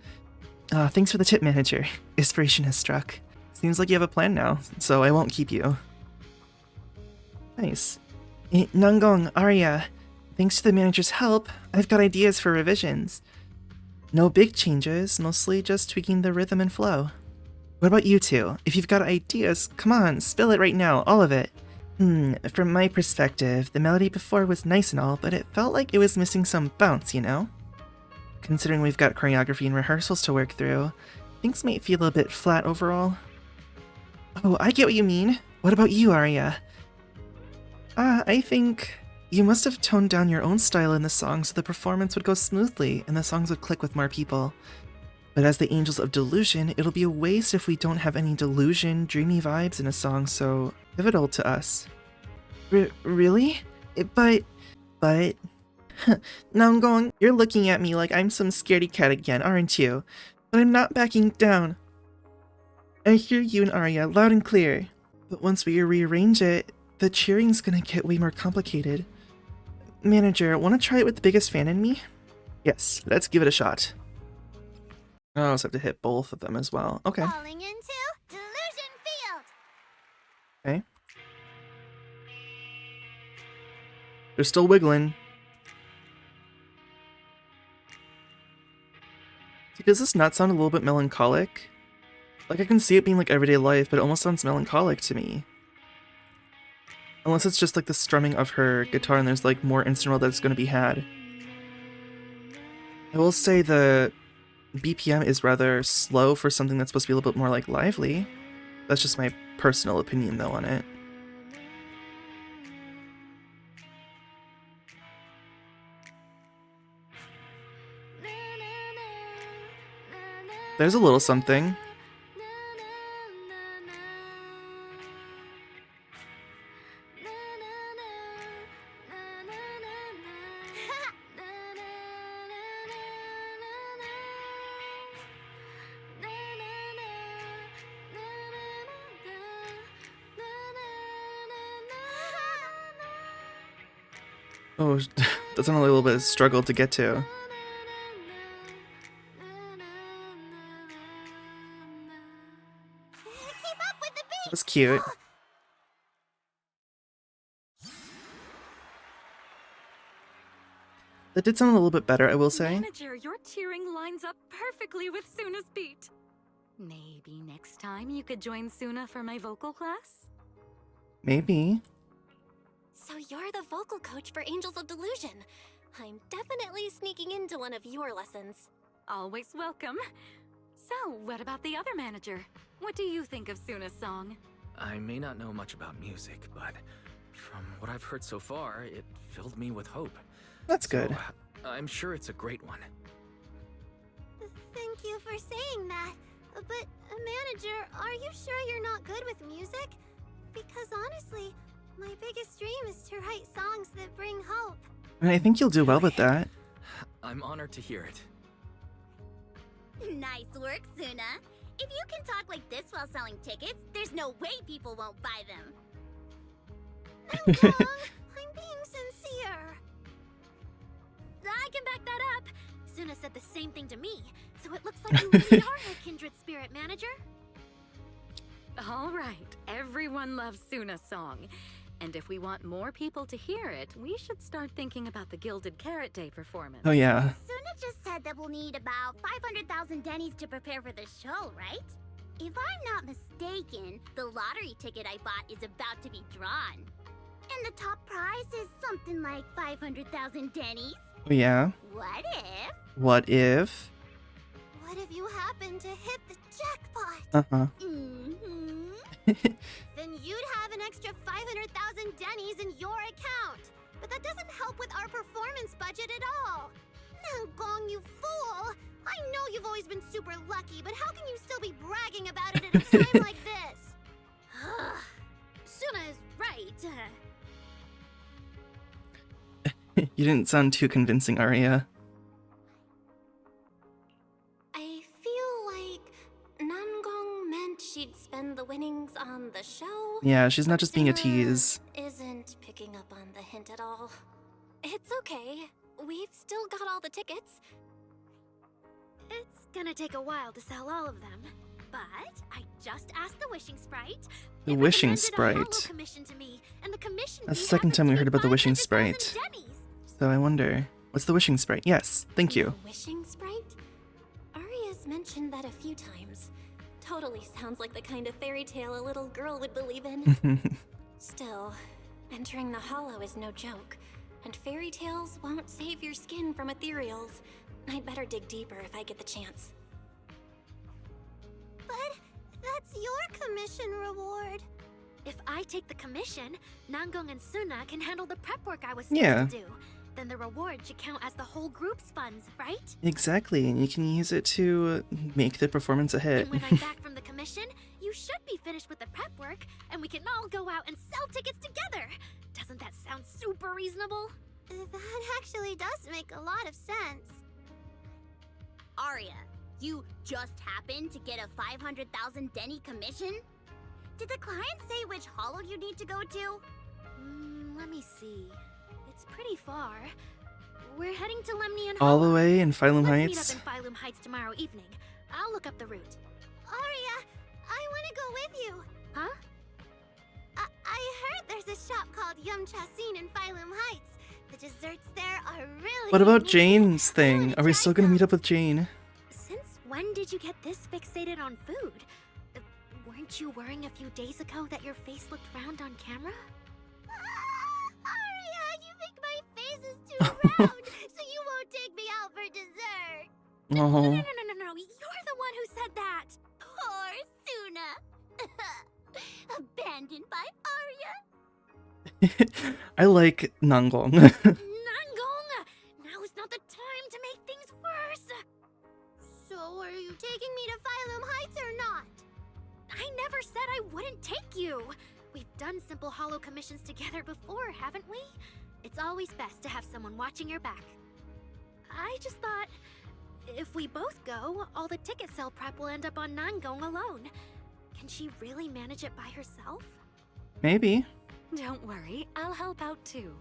Thanks for the tip, manager. Inspiration has struck. Seems like you have a plan now, so I won't keep you. Nice. Nangong, Arya. Thanks to the manager's help, I've got ideas for revisions. No big changes, mostly just tweaking the rhythm and flow. What about you two? If you've got ideas, come on, spill it right now, all of it. From my perspective, the melody before was nice and all, but it felt like it was missing some bounce, you know? Considering we've got choreography and rehearsals to work through, things might feel a bit flat overall. Oh, I get what you mean. What about you, Arya? I think you must have toned down your own style in the song so the performance would go smoothly and the songs would click with more people. But as the Angels of Delusion, it'll be a waste if we don't have any delusion, dreamy vibes in a song so pivotal to us. Really? But... Nangong, you're looking at me like I'm some scaredy cat again, aren't you? But I'm not backing down. I hear you and Arya loud and clear. But once we rearrange it, the cheering's gonna get way more complicated. Manager, wanna try it with the biggest fan in me? Yes, let's give it a shot. I also have to hit both of them as well. Okay. Falling into Delusion Field. Okay. They're still wiggling. Does this not sound a little bit melancholic? Like I can see it being like everyday life, but it almost sounds melancholic to me. Unless it's just like the strumming of her guitar and there's like more instrumental that's going to be had. I will say the BPM is rather slow for something that's supposed to be a little bit more like lively. That's just my personal opinion though on it. There's a little something. Oh, that's only a little bit of struggle to get to. That was cute. That did sound a little bit better, I will say. Manager, your cheering lines up perfectly with Suna's beat. Maybe next time you could join Suna for my vocal class? Maybe. So you're the vocal coach for Angels of Delusion. I'm definitely sneaking into one of your lessons. Always welcome. So, what about the other manager? What do you think of Suna's song? I may not know much about music, but from what I've heard so far, it filled me with hope. That's good. So, I'm sure it's a great one. Thank you for saying that. But, manager, are you sure you're not good with music? Because honestly, my biggest dream is to write songs that bring hope. And I think you'll do well with that. I'm honored to hear it. Nice work, Suna. If you can talk like this while selling tickets, there's no way people won't buy them. I'm being sincere. I can back that up. Suna said the same thing to me, so it looks like you really are her kindred spirit, manager. All right, everyone loves Suna's song. And if we want more people to hear it, we should start thinking about the Gilded Carrot Day performance. Oh yeah. Suna just said that we'll need about 500,000 dennies to prepare for the show, right? If I'm not mistaken, the lottery ticket I bought is about to be drawn. And the top prize is something like 500,000 dennies. Oh yeah. What if? What if? What if you happen to hit the jackpot? Uh-huh. Then you'd have an extra 500,000 dennies in your account. But that doesn't help with our performance budget at all. Nangong, you fool! I know you've always been super lucky, but how can you still be bragging about it at a time like this? Suna is right. You didn't sound too convincing, Arya. I feel like Nangong meant she'd spend the winnings on the show. Yeah, she's not but just being a Suna tease. Isn't picking up on the hint at all. It's okay. We've still got all the tickets. It's gonna take a while to sell all of them. But I just asked the Wishing Sprite. The Wishing Sprite. That's the second time we heard about the Wishing Sprite. So I wonder, what's the Wishing Sprite? Yes, thank you. The Wishing Sprite? Arya's mentioned that a few times. Totally sounds like the kind of fairy tale a little girl would believe in. Still, entering the Hollow is no joke, and fairy tales won't save your skin from ethereals. I'd better dig deeper if I get the chance. But that's your commission reward. If I take the commission, Nangong and Suna can handle the prep work I was Yeah. supposed to do. Then the reward should count as the whole group's funds, right? Exactly, and you can use it to make the performance a hit. And when I'm back from the commission, you should be finished with the prep work, and we can all go out and sell tickets together. Doesn't that sound super reasonable? That actually does make a lot of sense. Arya, you just happened to get a 500,000 denny commission? Did the client say which hollow you need to go to? Let me see. It's pretty far. We're heading to Lemnian All the Hollow. way in Phylum Let's Heights? meet up in Phylum Heights tomorrow evening. I'll look up the route. Arya, I want to go with you. Huh? I heard there's a shop called Yum Chasin in Phylum Heights. The desserts there are really What about unique. Jane's I thing? wanna Are we try still gonna meet some. up with Jane? Since when did you get this fixated on food? Weren't you worrying a few days ago that your face looked round on camera? Arya, you think my face is too round, so you won't take me out for dessert. Oh. No. You're the one who said that. Poor Suna. Abandoned by Arya. I like Nangong. Nangong! Now is not the time to make things worse. So are you taking me to I never said I wouldn't take you. We've done simple holo commissions together before, haven't we? It's always best to have someone watching your back. I just thought, if we both go, all the ticket sale prep will end up on Nangong alone. Can she really manage it by herself? Maybe. Don't worry, I'll help out too.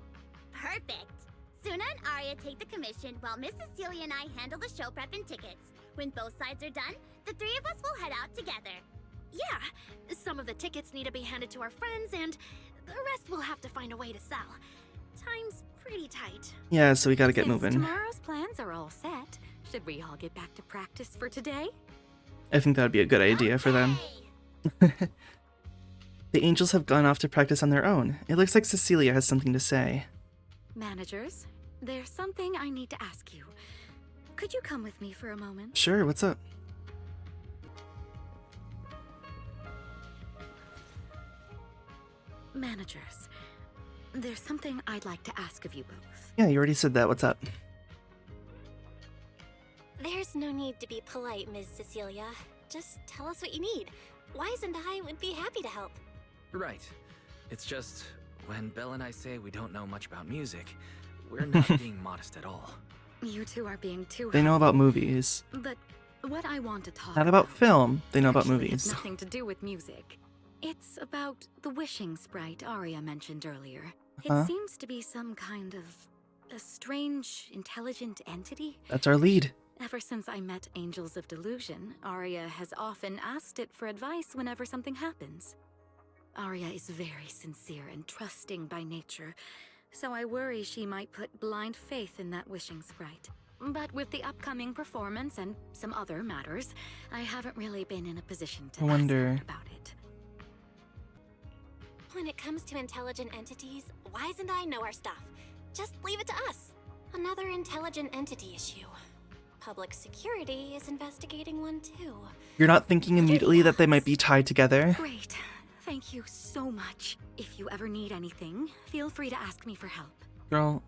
Perfect. Suna and Arya take the commission while Miss Cecilia and I handle the show prep and tickets. When both sides are done, the three of us will head out together. Yeah, some of the tickets need to be handed to our friends, and the rest we'll have to find a way to sell. Time's pretty tight. Yeah, so we gotta get Since moving. tomorrow's plans are all set, should we all get back to practice for today? I think that would be a good idea for them. Okay. The angels have gone off to practice on their own. It looks like Cecilia has something to say. Managers, there's something I need to ask you. Could you come with me for a moment? Sure, what's up? Managers, there's something I'd like to ask of you both. Yeah, you already said that. What's up? There's no need to be polite, Ms. Cecilia. Just tell us what you need. Wise and I would be happy to help. Right. It's just, when Belle and I say we don't know much about music, we're not being modest at all. You two are being too They know humble. about movies. But what I want to talk Not about film. They know about actually movies. has nothing to do with music. It's about the wishing sprite Arya mentioned earlier. Uh-huh. It seems to be some kind of a strange, intelligent entity. That's our lead. Ever since I met Angels of Delusion, Arya has often asked it for advice whenever something happens. Arya is very sincere and trusting by nature, so I worry she might put blind faith in that wishing sprite. But with the upcoming performance and some other matters, I haven't really been in a position to I wonder- ask her about it. When it comes to intelligent entities, Wise and I know our stuff. Just leave it to us. Another intelligent entity issue. Public security is investigating one too. You're not thinking immediately that they might be tied together? Great. Thank you so much. If you ever need anything, feel free to ask me for help. Girl,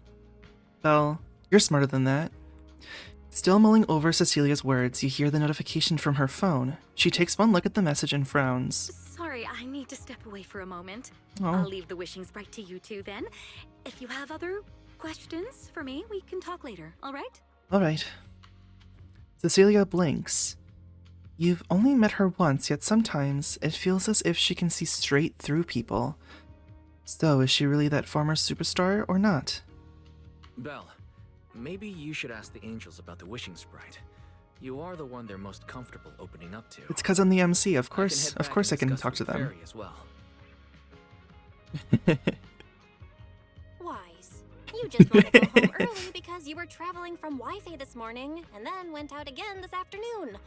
Belle, you're smarter than that. Still mulling over Cecilia's words, you hear the notification from her phone. She takes one look at the message and frowns. Sorry, I need to step away for a moment. Oh. I'll leave the wishing sprite to you two then. If you have other questions for me, we can talk later, all right? All right. Cecilia blinks. You've only met her once, yet sometimes it feels as if she can see straight through people. So, is she really that former superstar or not? Belle, maybe you should ask the angels about the wishing sprite. You are the one they're most comfortable opening up to. It's because I'm the MC, of I can course. head Of back course I and can discuss talk it to with them. Fairy as well. Wise. You just want to go home early because you were traveling from Wi-Fi this morning and then went out again this afternoon.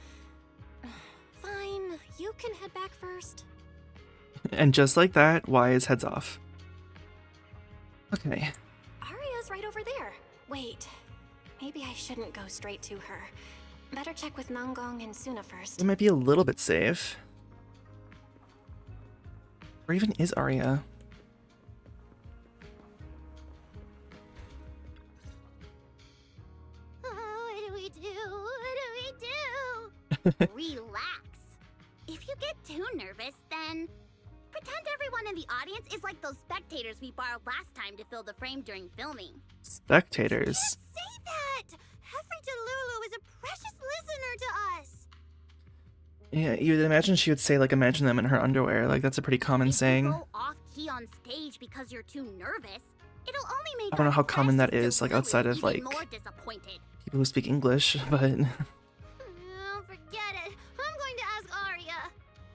Fine, you can head back first. And just like that, Wise heads off. Okay. Arya's right over there. Wait, maybe I shouldn't go straight to her. Better check with Nangong and Suna first. It might be a little bit safe. Where even is Arya? Oh, what do we do? What do we do? Relax. If you get too nervous, then pretend everyone in the audience is like those spectators we borrowed last time to fill the frame during filming. Spectators. Say that! Hefri Delulu is a precious listener to us. Yeah, you'd imagine she would say, like, imagine them in her underwear. Like, that's a pretty common If saying. you go off key on stage because you're too nervous, it'll only make I don't know our how common that precious is, like, Delulu outside of, even like, more disappointed. people who speak English, but... Oh, forget it. I'm going to ask Arya.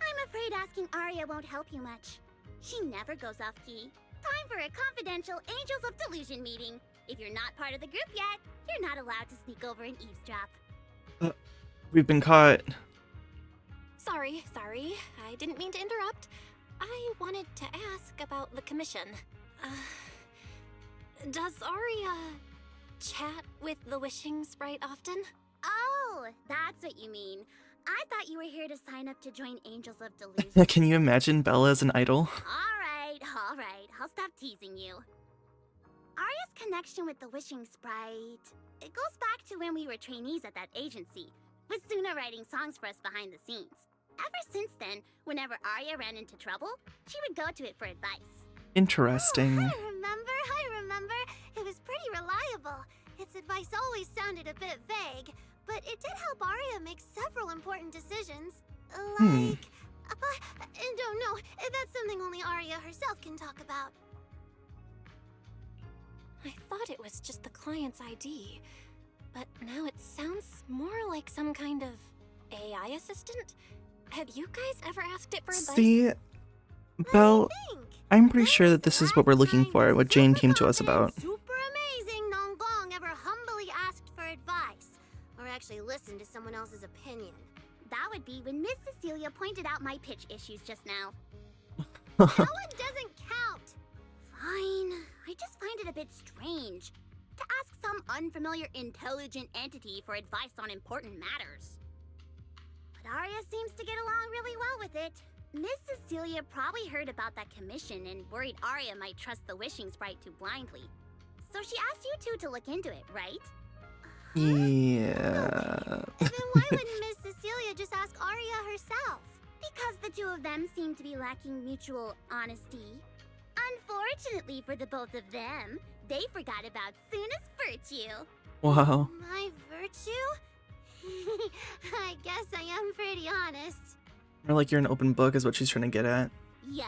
I'm afraid asking Arya won't help you much. She never goes off key. Time for a confidential Angels of Delusion meeting. If you're not part of the group yet, you're not allowed to sneak over and eavesdrop. We've been caught. Sorry. I didn't mean to interrupt. I wanted to ask about the commission. Does Arya chat with the wishing sprite often? Oh, that's what you mean. I thought you were here to sign up to join Angels of Delusion. Can you imagine Bella as an idol? All right. I'll stop teasing you. Arya's connection with the wishing sprite, it goes back to when we were trainees at that agency, with Suna writing songs for us behind the scenes. Ever since then, whenever Arya ran into trouble, she would go to it for advice. Interesting. Oh, I remember. It was pretty reliable. Its advice always sounded a bit vague, but it did help Arya make several important decisions. Like... don't know. That's something only Arya herself can talk about. I thought it was just the client's ID, but now it sounds more like some kind of AI assistant. Have you guys ever asked it for advice? See, Belle, I'm pretty sure that this is what we're looking for, what Jane came to us about. Super amazing Nonggong ever humbly asked for advice, or actually listened to someone else's opinion. That would be when Miss Cecilia pointed out my pitch issues just now. That one doesn't count. Fine, I just find it a bit strange to ask some unfamiliar intelligent entity for advice on important matters. But Arya seems to get along really well with it. Miss Cecilia probably heard about that commission and worried Arya might trust the wishing sprite too blindly. So she asked you two to look into it, right? Yeah. Then why wouldn't Miss Cecilia just ask Arya herself? Because the two of them seem to be lacking mutual honesty. Unfortunately for the both of them, they forgot about Suna's virtue. Wow. My virtue? I guess I am pretty honest. Or like you're an open book is what she's trying to get at. Yup.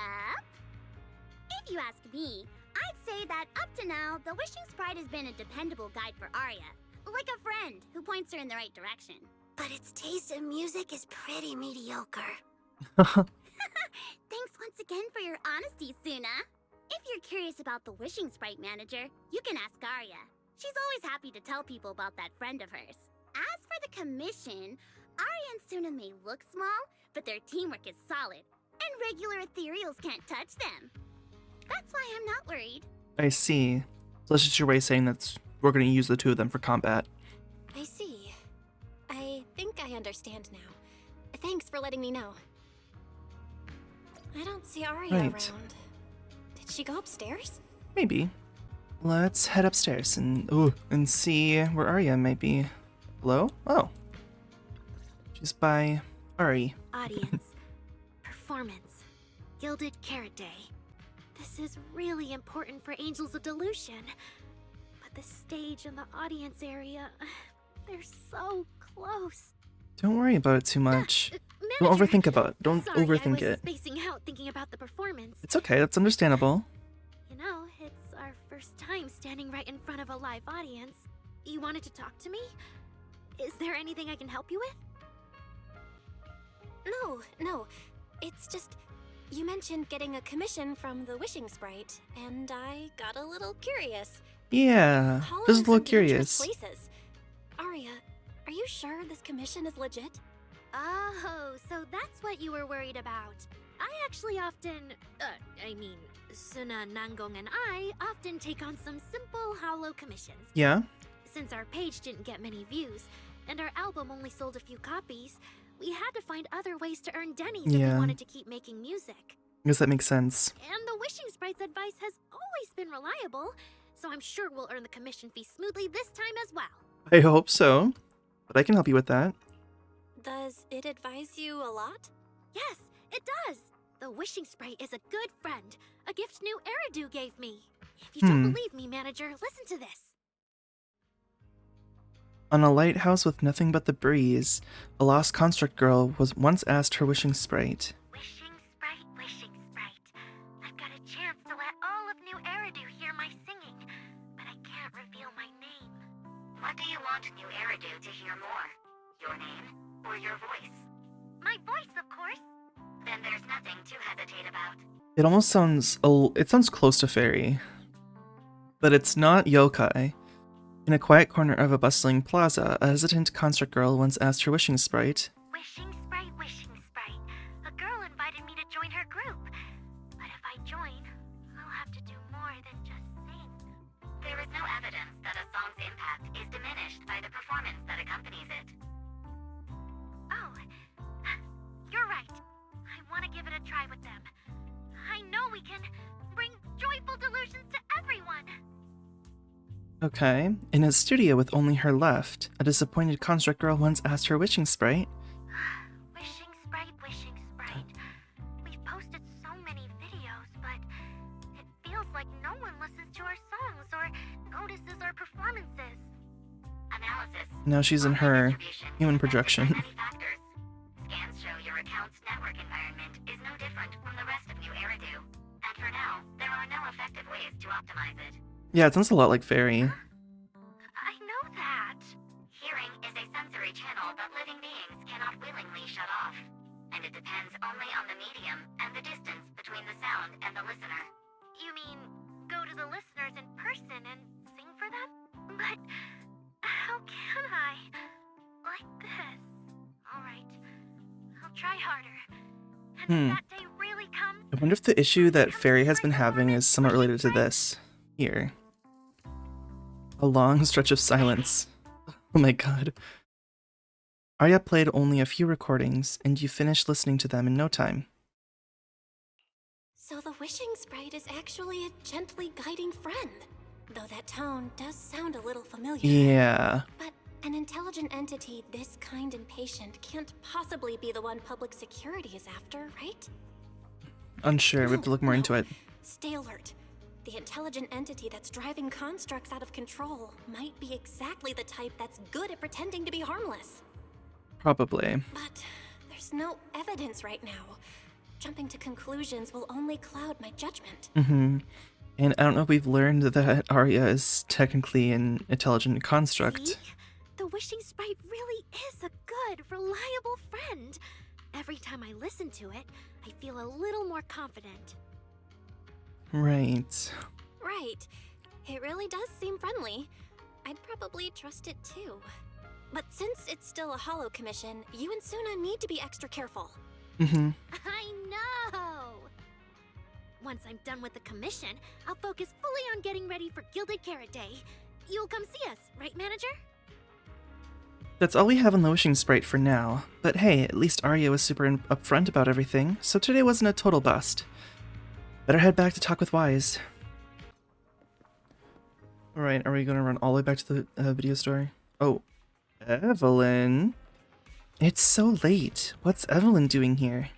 If you ask me, I'd say that up to now, the Wishing Sprite has been a dependable guide for Arya. Like a friend who points her in the right direction. But its taste in music is pretty mediocre. Thanks once again for your honesty, Suna. If you're curious about the Wishing Sprite manager, you can ask Arya. She's always happy to tell people about that friend of hers. As for the commission, Arya and Suna may look small, but their teamwork is solid, and regular ethereals can't touch them. That's why I'm not worried. I see. So that's just your way of saying that we're going to use the two of them for combat. I see. I think I understand now. Thanks for letting me know. I don't see Arya Right. around. Did she go upstairs? Maybe. Let's head upstairs and see where Arya might be. Hello? Oh. She's by Ari. Audience. Performance. Gilded Carrot Day. This is really important for Angels of Delusion. But the stage and the audience area, they're so close. Don't worry about it too much. Manager, Don't overthink about it. Don't sorry, overthink I was it. spacing out thinking about the performance. It's okay, that's understandable. You know, it's our first time standing right in front of a live audience. You wanted to talk to me? Is there anything I can help you with? No. It's just, you mentioned getting a commission from the Wishing Sprite, and I got a little curious. Yeah, Hollows just a little and dangerous curious. Places. Arya, are you sure this commission is legit? Oh, so that's what you were worried about. I actually often, Suna, Nangong, and I often take on some simple hollow commissions. Yeah? Since our page didn't get many views, and our album only sold a few copies, we had to find other ways to earn dennies if we Yeah. wanted to keep making music. I guess that makes sense. And the Wishing Sprite's advice has always been reliable, so I'm sure we'll earn the commission fee smoothly this time as well. I hope so. But I can help you with that. Does it advise you a lot? Yes, it does! The Wishing Sprite is a good friend, a gift new Eridu gave me. If you don't believe me, manager, listen to this. On a lighthouse with nothing but the breeze, a lost construct girl was once asked her wishing sprite. Wishing Sprite. I've got a chance to let all of New Eridu hear my singing, but I can't reveal my name. What do you want New Eridu to hear more? Your name or your voice? My voice, of course. Then there's nothing to hesitate about. It almost sounds it sounds close to fairy, but it's not yokai. In a quiet corner of a bustling plaza, a hesitant construct girl once asked her wishing sprite, Wishing Sprite. A girl invited me to join her group. But if I join, I'll have to do more than just sing. There is no evidence that a song's impact is diminished by the performance that accompanies it. Oh, you're right. I want to give it a try with them. I know we can bring joyful delusions to everyone. Okay. In a studio with only her left, a disappointed construct girl once asked her wishing sprite, Wishing Now she's in her human projection. Scans show your account's network environment is no different from the rest of New Eridu. And for now, there are no effective ways to optimize it. Yeah, it sounds a lot like Fairy. I know that. Hearing is a sensory channel that living beings cannot willingly shut off. And it depends only on the medium and the distance between the sound and the listener. You mean go to the listeners in person and sing for them? But how can I? Like this. Alright. I'll try harder. And if that day really comes, I wonder if the issue that Fairy has been having is somewhat related to this. Here. A long stretch of silence. Oh my god. Arya played only a few recordings, and you finished listening to them in no time. So the wishing sprite is actually a gently guiding friend. Though that tone does sound a little familiar. Yeah. But an intelligent entity this kind and patient can't possibly be the one public security is after, right? Unsure, we have to look more into it. Stay alert. The intelligent entity that's driving constructs out of control might be exactly the type that's good at pretending to be harmless. Probably. But there's no evidence right now. Jumping to conclusions will only cloud my judgment. And I don't know if we've learned that Arya is technically an intelligent construct. see? The wishing sprite really is a good, reliable friend. Every time I listen to it, I feel a little more confident. Right. Right. It really does seem friendly. I'd probably trust it too. But since it's still a holo commission, you and Suna need to be extra careful. I know! Once I'm done with the commission, I'll focus fully on getting ready for Gilded Carrot Day. You'll come see us, right, manager? That's all we have on the wishing sprite for now. But hey, at least Arya was super upfront about everything, so today wasn't a total bust. Better head back to talk with Wise. Alright, are we gonna run all the way back to the video store? Oh, Evelyn? It's so late. What's Evelyn doing here?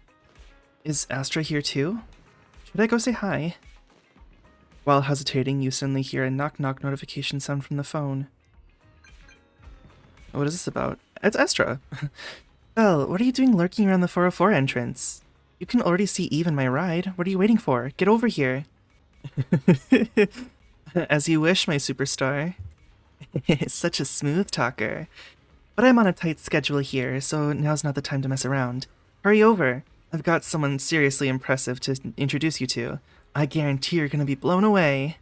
Is Astra here too? Should I go say hi? While hesitating, you suddenly hear a knock-knock notification sound from the phone. What is this about? It's Astra. Belle, what are you doing lurking around the 404 entrance? You can already see Eve in my ride. What are you waiting for? Get over here. As you wish, my superstar. Such a smooth talker. But I'm on a tight schedule here, so now's not the time to mess around. Hurry over. I've got someone seriously impressive to introduce you to. I guarantee you're gonna be blown away.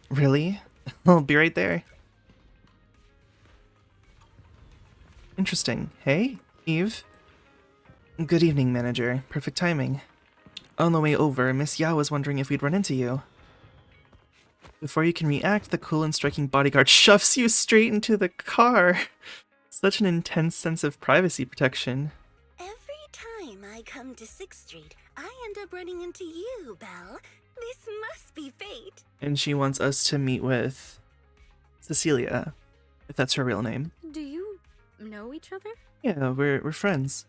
Really? I'll be right there. Interesting. Hey, Eve? Good evening, manager. Perfect timing. On the way over, Miss Yao was wondering if we'd run into you. Before you can react, the cool and striking bodyguard shoves you straight into the car. Such an intense sense of privacy protection. Every time I come to 6th Street, I end up running into you, Belle. This must be fate. And she wants us to meet with Cecilia, if that's her real name. Do you know each other? Yeah, we're friends.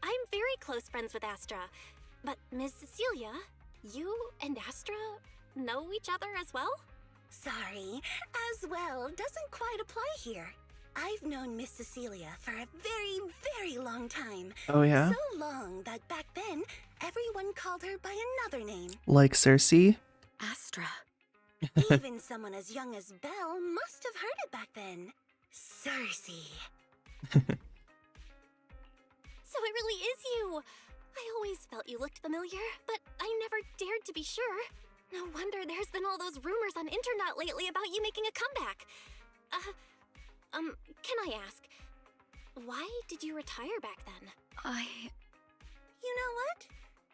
I'm very close friends with Astra. But Miss Cecilia, you and Astra know each other as well? Sorry, as well doesn't quite apply here. I've known Miss Cecilia for a very, very long time. Oh yeah? So long that back then, everyone called her by another name. Like Cersei? Astra. Even someone as young as Belle must have heard it back then. Cersei. So it really is you! I always felt you looked familiar, but I never dared to be sure. No wonder there's been all those rumors on internet lately about you making a comeback. Can I ask, why did you retire back then? You know what?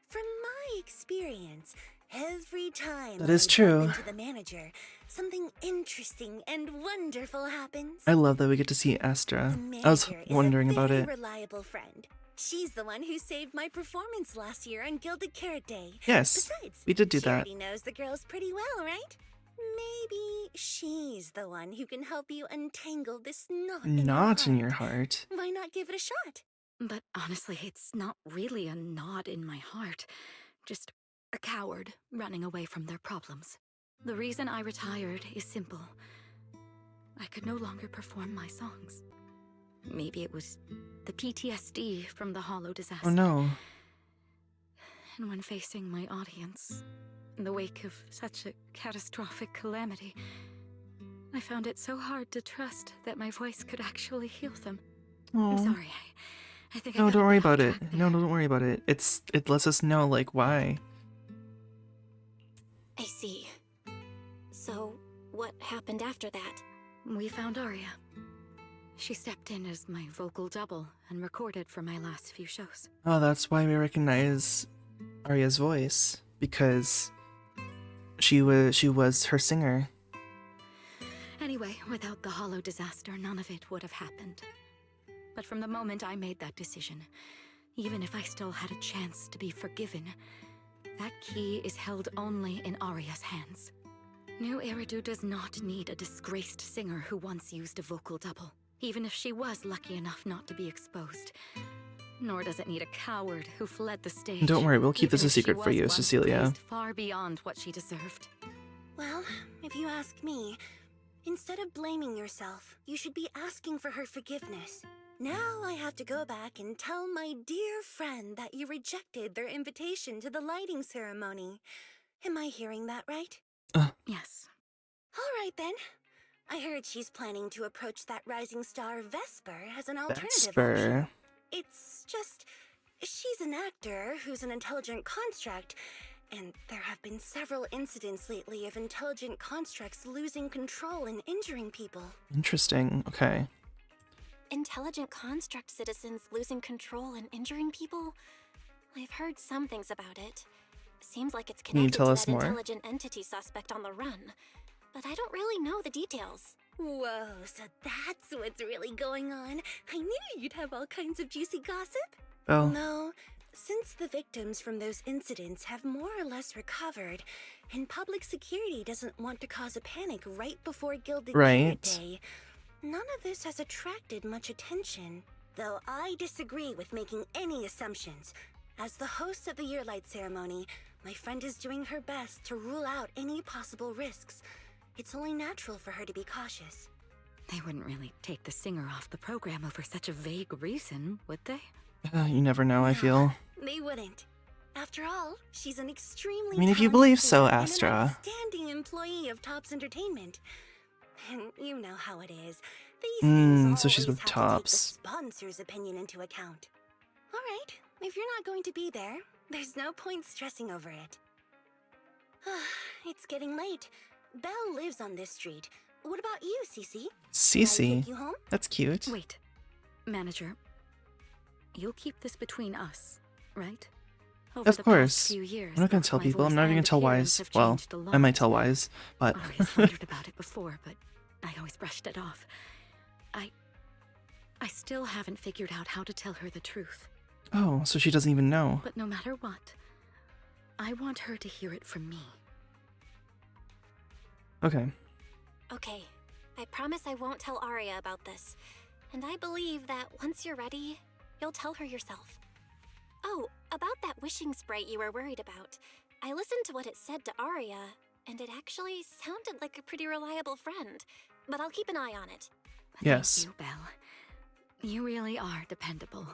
From my experience, every time That is I true. bump into the manager, something interesting and wonderful happens. I love that we get to see Astra. The I was manager is wondering a about very it. reliable friend. She's the one who saved my performance last year on Gilded Carrot Day. Yes, Besides, we did do she that. already knows the girls pretty well, right? Maybe she's the one who can help you untangle this knot Not in in your heart. Why not give it a shot? But honestly, it's not really a knot in my heart. Just a coward running away from their problems. The reason I retired is simple. I could no longer perform my songs. Maybe it was the PTSD from the Hollow disaster. Oh no. And when facing my audience, in the wake of such a catastrophic calamity, I found it so hard to trust that my voice could actually heal them. Aww. I'm sorry, I think No, I don't worry about it. there. No, don't worry about it. It lets us know, like, why. I see. So, what happened after that? We found Aria. She stepped in as my vocal double and recorded for my last few shows. Oh, that's why we recognize Aria's voice, because she was her singer. Anyway, without the Hollow disaster, none of it would have happened. But from the moment I made that decision, even if I still had a chance to be forgiven, that key is held only in Aria's hands. New Eridu does not need a disgraced singer who once used a vocal double, even if she was lucky enough not to be exposed. Nor does it need a coward who fled the stage. Don't worry, we'll keep this even a if she secret for was you, once Cecilia. praised far beyond what she deserved. Well, if you ask me, instead of blaming yourself, you should be asking for her forgiveness. Now I have to go back and tell my dear friend that you rejected their invitation to the lighting ceremony. Am I hearing that right? Yes. All right then. I heard she's planning to approach that rising star Vesper as an alternative option. Vesper. It's just, she's an actor who's an intelligent construct, and there have been several incidents lately of intelligent constructs losing control and injuring people. Interesting. Okay. Intelligent construct citizens losing control and injuring people? I've heard some things about it. Seems like it's Can you connected tell to us that more? intelligent entity suspect on the run. But I don't really know the details. Whoa, so that's what's really going on. I knew you'd have all kinds of juicy gossip. Well, No, since the victims from those incidents have more or less recovered, and public security doesn't want to cause a panic right before Gilded Right. Carrot Day, none of this has attracted much attention. Though I disagree with making any assumptions. As the host of the Yearlight ceremony, my friend is doing her best to rule out any possible risks. It's only natural for her to be cautious. They wouldn't really take the singer off the program over such a vague reason, would they? you never know, I No, feel. They wouldn't. After all, she's an extremely I mean, if you talented believe so, singer and Astra. an outstanding employee of Topps Entertainment. And you know how it is. These things so she's always with have to take Topps. the sponsor's opinion into account. All right, if you're not going to be there, there's no point stressing over it. It's getting late. Belle lives on this street. What about you, Cece? Can I Cece. take you home? That's cute. Wait, manager. You'll keep this between us, right? Over Of the course. past few years, I'm not gonna both tell my people. I'm voice not even gonna and tell appearance Wise. have Well, changed a I might lot. tell Wise, but Aria's wondered about it before, but I always brushed it off. I still haven't figured out how to tell her the truth. oh, so she doesn't even know. But no matter what, I want her to hear it from me. Okay. Okay, I promise I won't tell Aria about this. And I believe that once you're ready, you'll tell her yourself. Oh, about that wishing sprite you were worried about. I listened to what it said to Aria, and it actually sounded like a pretty reliable friend. But I'll keep an eye on it. Yes. Thank you, Belle. You really are dependable.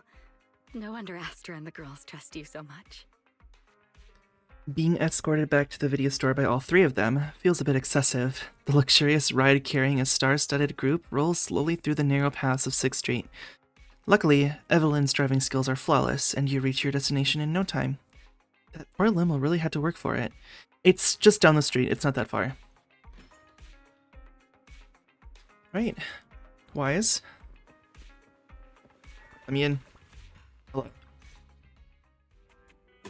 No wonder Astra and the girls trust you so much. Being escorted back to the video store by all three of them feels a bit excessive. The luxurious ride carrying a star-studded group rolls slowly through the narrow paths of 6th Street. Luckily, Evelyn's driving skills are flawless, and you reach your destination in no time. That poor limo really had to work for it. It's just down the street, it's not that far. Right. Wise? I'm in. Hello.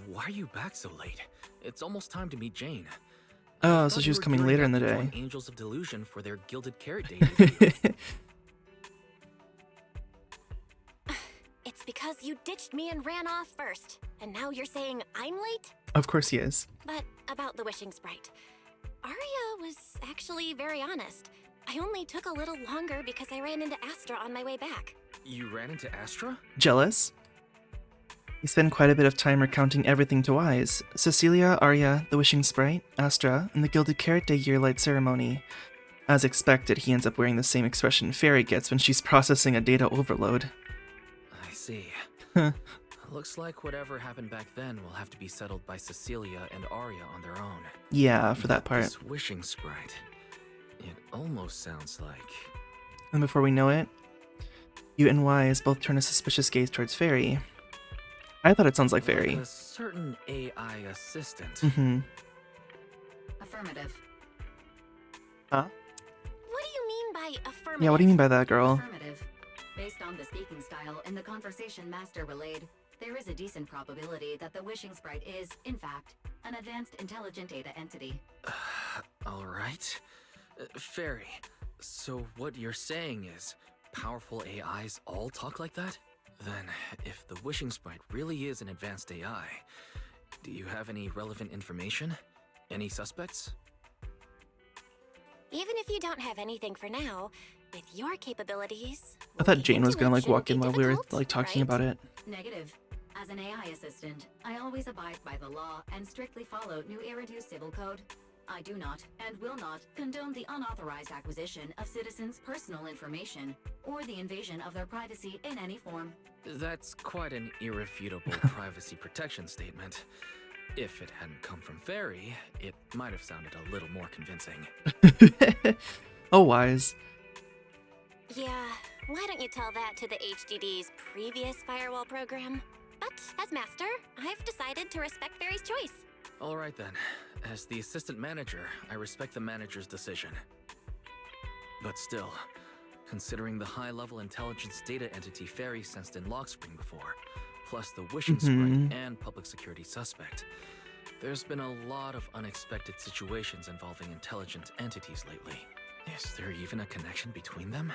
Why are you back so late? It's almost time to meet Jane. Oh, I so thought she you was were coming gearing later up in the to join day. Angels of Delusion for their Gilded Carrot Day debut. It's because you ditched me and ran off first. And now you're saying I'm late? Of course he is. But about the wishing sprite. Aria was actually very honest. I only took a little longer because I ran into Astra on my way back. You ran into Astra? Jealous? You spend quite a bit of time recounting everything to Wise. Cecilia, Arya, the Wishing Sprite, Astra, and the Gilded Carrot Day Yearlight ceremony. As expected, he ends up wearing the same expression Fairy gets when she's processing a data overload. I see. Looks like whatever happened back then will have to be settled by Cecilia and Arya on their own. Yeah, for that part. This wishing sprite. It almost sounds like... And before we know it, U and Y is both turn a suspicious gaze towards Fairy. I thought it sounds like Fairy. a certain AI assistant. Mm-hmm. Affirmative. Huh? What do you mean by affirmative? Yeah, what do you mean by that, girl? Affirmative. Based on the speaking style and the conversation Master relayed, there is a decent probability that the wishing sprite is, in fact, an advanced intelligent data entity. Alright. Fairy, so what you're saying is powerful AIs all talk like that? Then, if the wishing sprite really is an advanced AI, do you have any relevant information? Any suspects? Even if you don't have anything for now, with your capabilities... I thought Jane was gonna like walk in while we were like talking about it. Negative. As an AI assistant, I always abide by the law and strictly follow New Eridu Civil Code. I do not, and will not, condone the unauthorized acquisition of citizens' personal information, or the invasion of their privacy in any form. That's quite an irrefutable privacy protection statement. If it hadn't come from Fairy, it might have sounded a little more convincing. Oh, wise. Yeah, why don't you tell that to the HDD's previous firewall program? But as master, I've decided to respect Fairy's choice. Alright then. As the assistant manager, I respect the manager's decision. But still, considering the high-level intelligence data entity Fairy sensed in Lockspring before, plus the wishing sprite and public security suspect, there's been a lot of unexpected situations involving intelligent entities lately. Is there even a connection between them?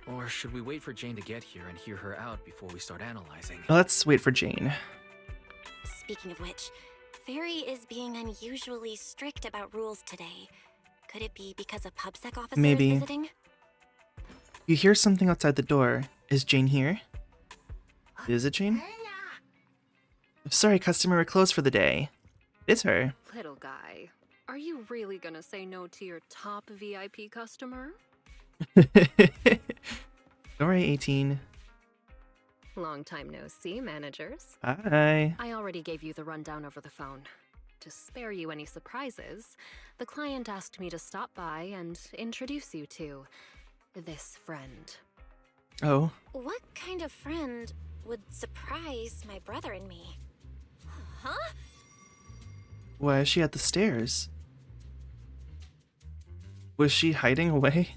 Or should we wait for Jane to get here and hear her out before we start analyzing? Let's wait for Jane. Speaking of which, Fairy is being unusually strict about rules today. Could it be because a PubSec officer Maybe. is visiting? You hear something outside the door. Is Jane here? Is it Jane? Sorry, customer, we're closed for the day. It's her. Little guy, are you really gonna say no to your top VIP customer? Alright, 18. Long time no see, managers. Hi. I already gave you the rundown over the phone. To spare you any surprises, the client asked me to stop by and introduce you to this friend. Oh. What kind of friend would surprise my brother and me? Huh? Why is she at the stairs? Was she hiding away?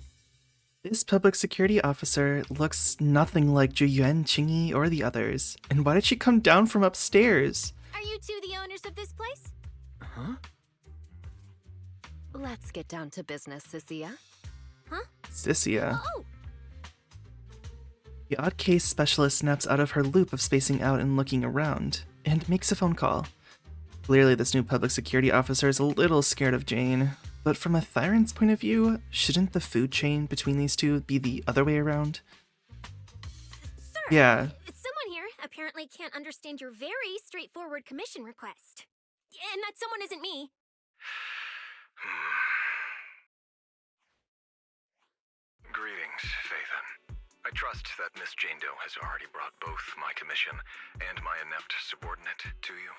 This public security officer looks nothing like Juyuan, Qingyi, or the others. And why did she come down from upstairs? Are you two the owners of this place? Huh? Let's get down to business, Cecilia. Huh? Cecilia. Oh! The odd case specialist snaps out of her loop of spacing out and looking around, and makes a phone call. Clearly, this new public security officer is a little scared of Jane, but from a Thyron's point of view, shouldn't the food chain between these two be the other way around? Sir, Yeah. someone here apparently can't understand your very straightforward commission request. And that someone isn't me. Greetings, Phaethon. I trust that Miss Jane Doe has already brought both my commission and my inept subordinate to you.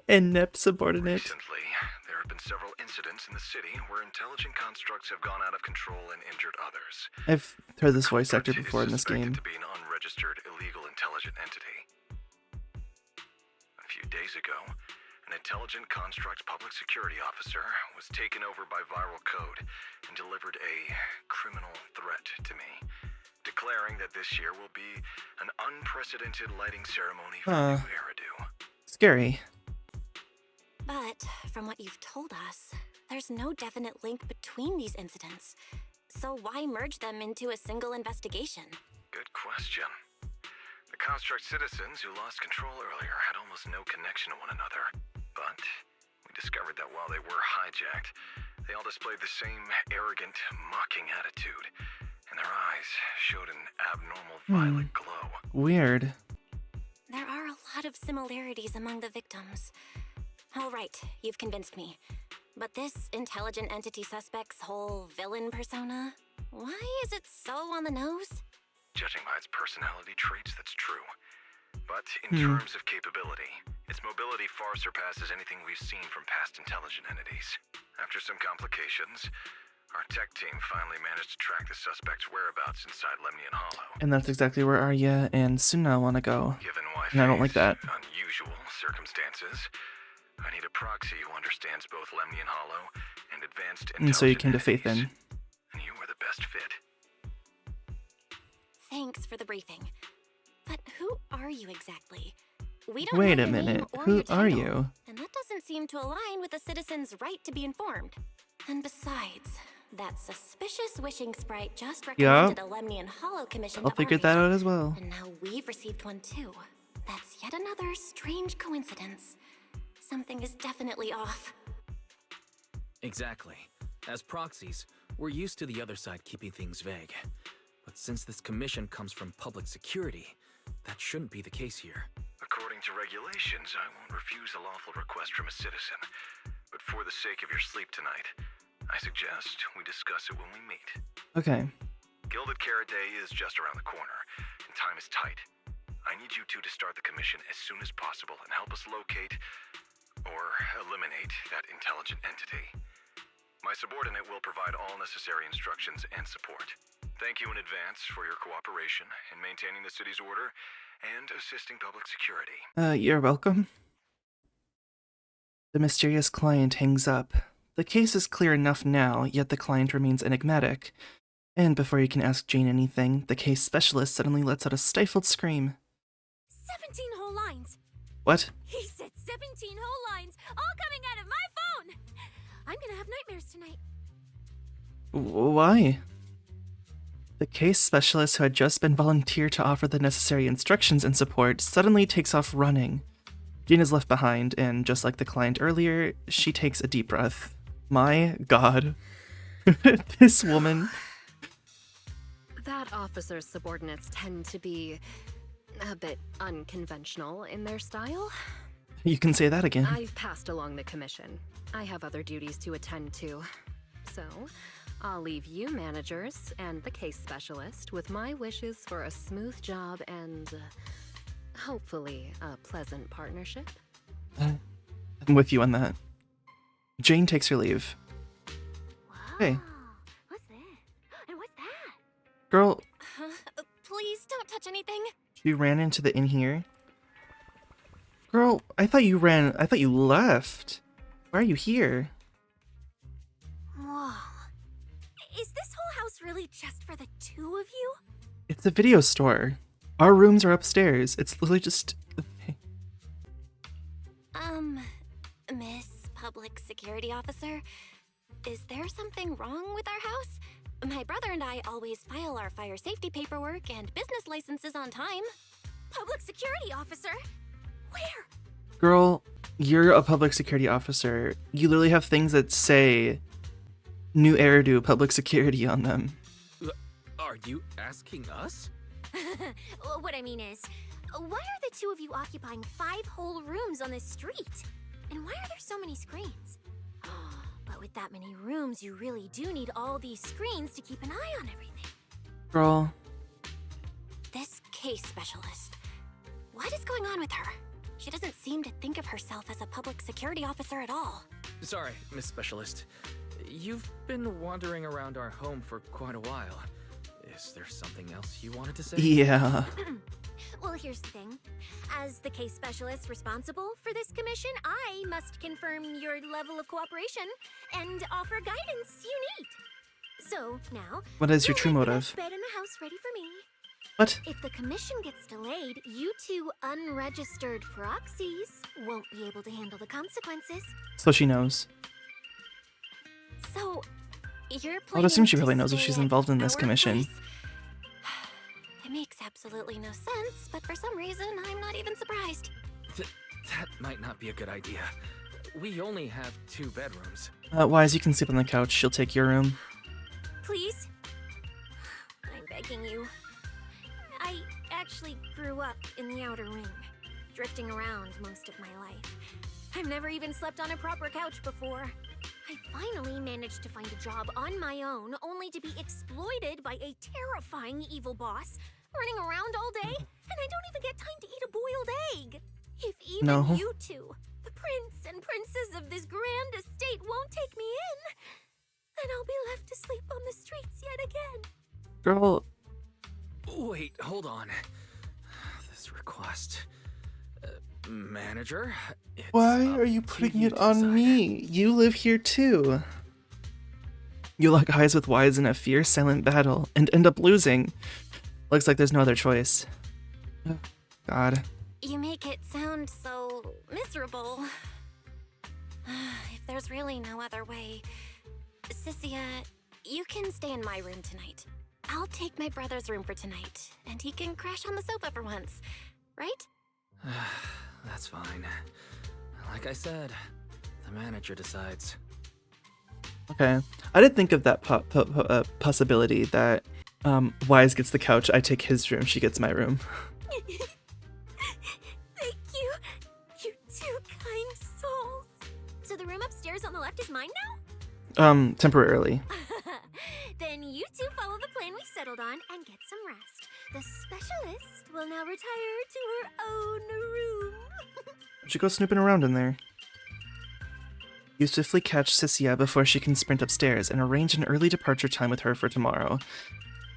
Inept subordinate. Recently, there have been several incidents in the city where intelligent constructs have gone out of control and injured others. I've heard this voice actor Construct before in is this suspected game. to be an unregistered illegal intelligent entity. A few days ago, an intelligent construct public security officer was taken over by viral code and delivered a criminal threat to me, declaring that this year will be an unprecedented lighting ceremony for New Eridu. Scary. But from what you've told us, there's no definite link between these incidents. So why merge them into a single investigation? Good question. The construct citizens who lost control earlier had almost no connection to one another. But we discovered that while they were hijacked, they all displayed the same arrogant, mocking attitude, and their eyes showed an abnormal violet glow. Weird. There are a lot of similarities among the victims. All right, you've convinced me. But this intelligent entity suspect's whole villain persona, why is it so on the nose? Judging by its personality traits, that's true. But in terms of capability, its mobility far surpasses anything we've seen from past intelligent entities. After some complications, our tech team finally managed to track the suspect's whereabouts inside Lemnian Hollow. And that's exactly where Arya and Suna want to go. Given why And I don't like that. unusual circumstances, I need a proxy who understands both Lemnian Hollow and advanced intelligent And so you came to Faith entities. in. And you were the best fit. Thanks for the briefing. But who are you exactly? We don't Wait know a your name minute. or Who your are title, you? And that doesn't seem to align with the citizens' right to be informed. And besides, that suspicious wishing sprite just recommended a Lemnian Hollow commission I'll to figure that Arya. out as well. And now we've received one too. That's yet another strange coincidence. Something is definitely off. Exactly. As proxies, we're used to the other side keeping things vague. But since this commission comes from public security, that shouldn't be the case here. According to regulations, I won't refuse a lawful request from a citizen. But for the sake of your sleep tonight, I suggest we discuss it when we meet. Okay. Gilded Carrot Day is just around the corner, and time is tight. I need you two to start the commission as soon as possible and help us locate or eliminate that intelligent entity. My subordinate will provide all necessary instructions and support. Thank you in advance for your cooperation in maintaining the city's order and assisting public security. You're welcome. The mysterious client hangs up. The case is clear enough now, yet the client remains enigmatic. And before you can ask Jane anything, the case specialist suddenly lets out a stifled scream. 17 whole lines. What? He said 17 whole lines, all coming out of my phone. I'm gonna have nightmares tonight. Why? The case specialist, who had just been volunteered to offer the necessary instructions and support, suddenly takes off running. Jane is left behind, and just like the client earlier, she takes a deep breath. My God. This woman. That officer's subordinates tend to be a bit unconventional in their style. You can say that again. I've passed along the commission. I have other duties to attend to. So, I'll leave you managers and the case specialist with my wishes for a smooth job and hopefully a pleasant partnership. I'm with you on that. Jane takes her leave. Hey. What's this? And what's that? Girl, Please don't touch anything. you ran into the inn here? Girl, I thought you left. Why are you here? Whoa. Is this whole house really just for the two of you? It's a video store. Our rooms are upstairs. It's literally just... Miss Public Security Officer, is there something wrong with our house? My brother and I always file our fire safety paperwork and business licenses on time. Public security officer? Where? Girl, you're a public security officer. You literally have things that say New Eridu Public Security on them. Are you asking us? What I mean is, why are the two of you occupying 5 whole rooms on this street? And why are there so many screens? But with that many rooms, you really do need all these screens to keep an eye on everything. Girl, This case specialist, what is going on with her? She doesn't seem to think of herself as a public security officer at all. Sorry, Miss Specialist. You've been wandering around our home for quite a while. Is there something else you wanted to say? yeah. Well, here's the thing. As the case specialist responsible for this commission, I must confirm your level of cooperation and offer guidance you need. So, now, What is your you'll true have the motive? best bed in the house ready for me. What? If the commission gets delayed, you two unregistered proxies won't be able to handle the consequences. So she knows. So, you're I would planning assume she to probably knows if stay she's at involved in this our commission. place? It makes absolutely no sense, but for some reason, I'm not even surprised. That might not be a good idea. We only have 2 bedrooms. Wise, you can sleep on the couch. She'll take your room. Please? I'm begging you. I actually grew up in the Outer Ring, drifting around most of my life. I've never even slept on a proper couch before. I finally managed to find a job on my own, only to be exploited by a terrifying evil boss, running around all day, and I don't even get time to eat a boiled egg. If even you two, the prince and princess of this grand estate, won't take me in, then I'll be left to sleep on the streets yet again. Girl. Wait, hold on. This request... manager? Why are you putting it on me? You live here too. You lock eyes with Wise in a fierce, silent battle and end up losing. Looks like there's no other choice. Oh, God. You make it sound so miserable. If there's really no other way, Cynthia, you can stay in my room tonight. I'll take my brother's room for tonight, and he can crash on the sofa for once, right? That's fine. Like I said, the manager decides. Okay. I did think of that possibility that Wise gets the couch, I take his room, she gets my room. Thank you, you two kind souls. So the room upstairs on the left is mine now? Temporarily. Then you two follow the plan we settled on and get some rest. The specialist will now retire to her own room. She goes snooping around in there. You swiftly catch Cynthia before she can sprint upstairs and arrange an early departure time with her for tomorrow.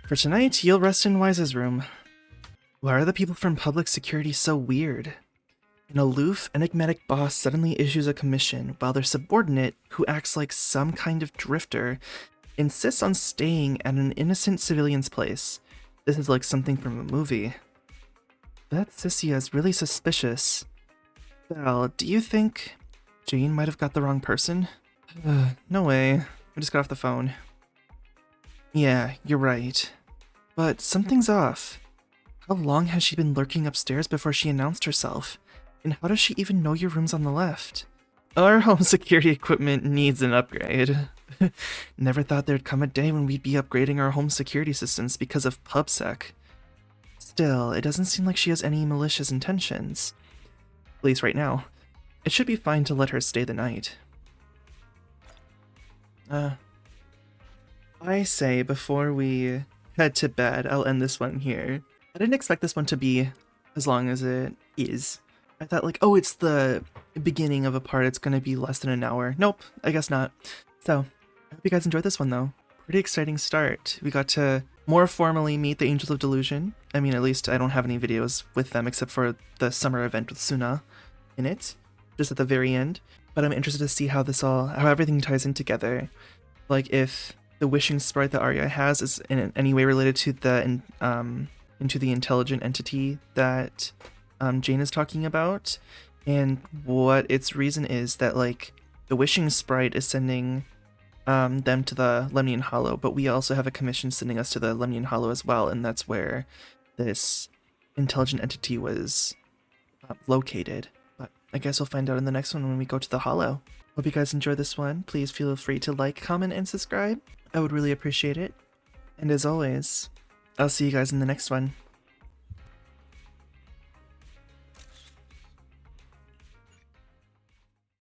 For tonight, you'll rest in Wise's room. Why are the people from public security so weird? An aloof, enigmatic boss suddenly issues a commission, while their subordinate, who acts like some kind of drifter, insists on staying at an innocent civilian's place. This is like something from a movie. That Cynthia is really suspicious. Well, do you think Jane might have got the wrong person? No way. I just got off the phone. Yeah, you're right. But something's off. How long has she been lurking upstairs before she announced herself? And how does she even know your room's on the left? Our home security equipment needs an upgrade. Never thought there'd come a day when we'd be upgrading our home security systems because of PubSec. Still, it doesn't seem like she has any malicious intentions. At least right now. It should be fine to let her stay the night. I say, before we head to bed, I'll end this one here. I didn't expect this one to be as long as it is. I thought like, oh, it's the beginning of a part, it's gonna be less than an hour. Nope, I guess not. So, I hope you guys enjoyed this one though. Pretty exciting start. We got to more formally meet the Angels of Delusion. I mean, at least I don't have any videos with them except for the summer event with Suna in it, just at the very end. But I'm interested to see how how everything ties in together. Like if the wishing sprite that Arya has is in any way related to the into the intelligent entity that Jane is talking about, and what its reason is that like the wishing sprite is sending them to the Lemnian Hollow, but we also have a commission sending us to the Lemnian Hollow as well, and that's where this intelligent entity was located. But I guess we'll find out in the next one when we go to the Hollow. Hope you guys enjoyed this one. Please feel free to like, comment, and subscribe. I would really appreciate it. And as always, I'll see you guys in the next one.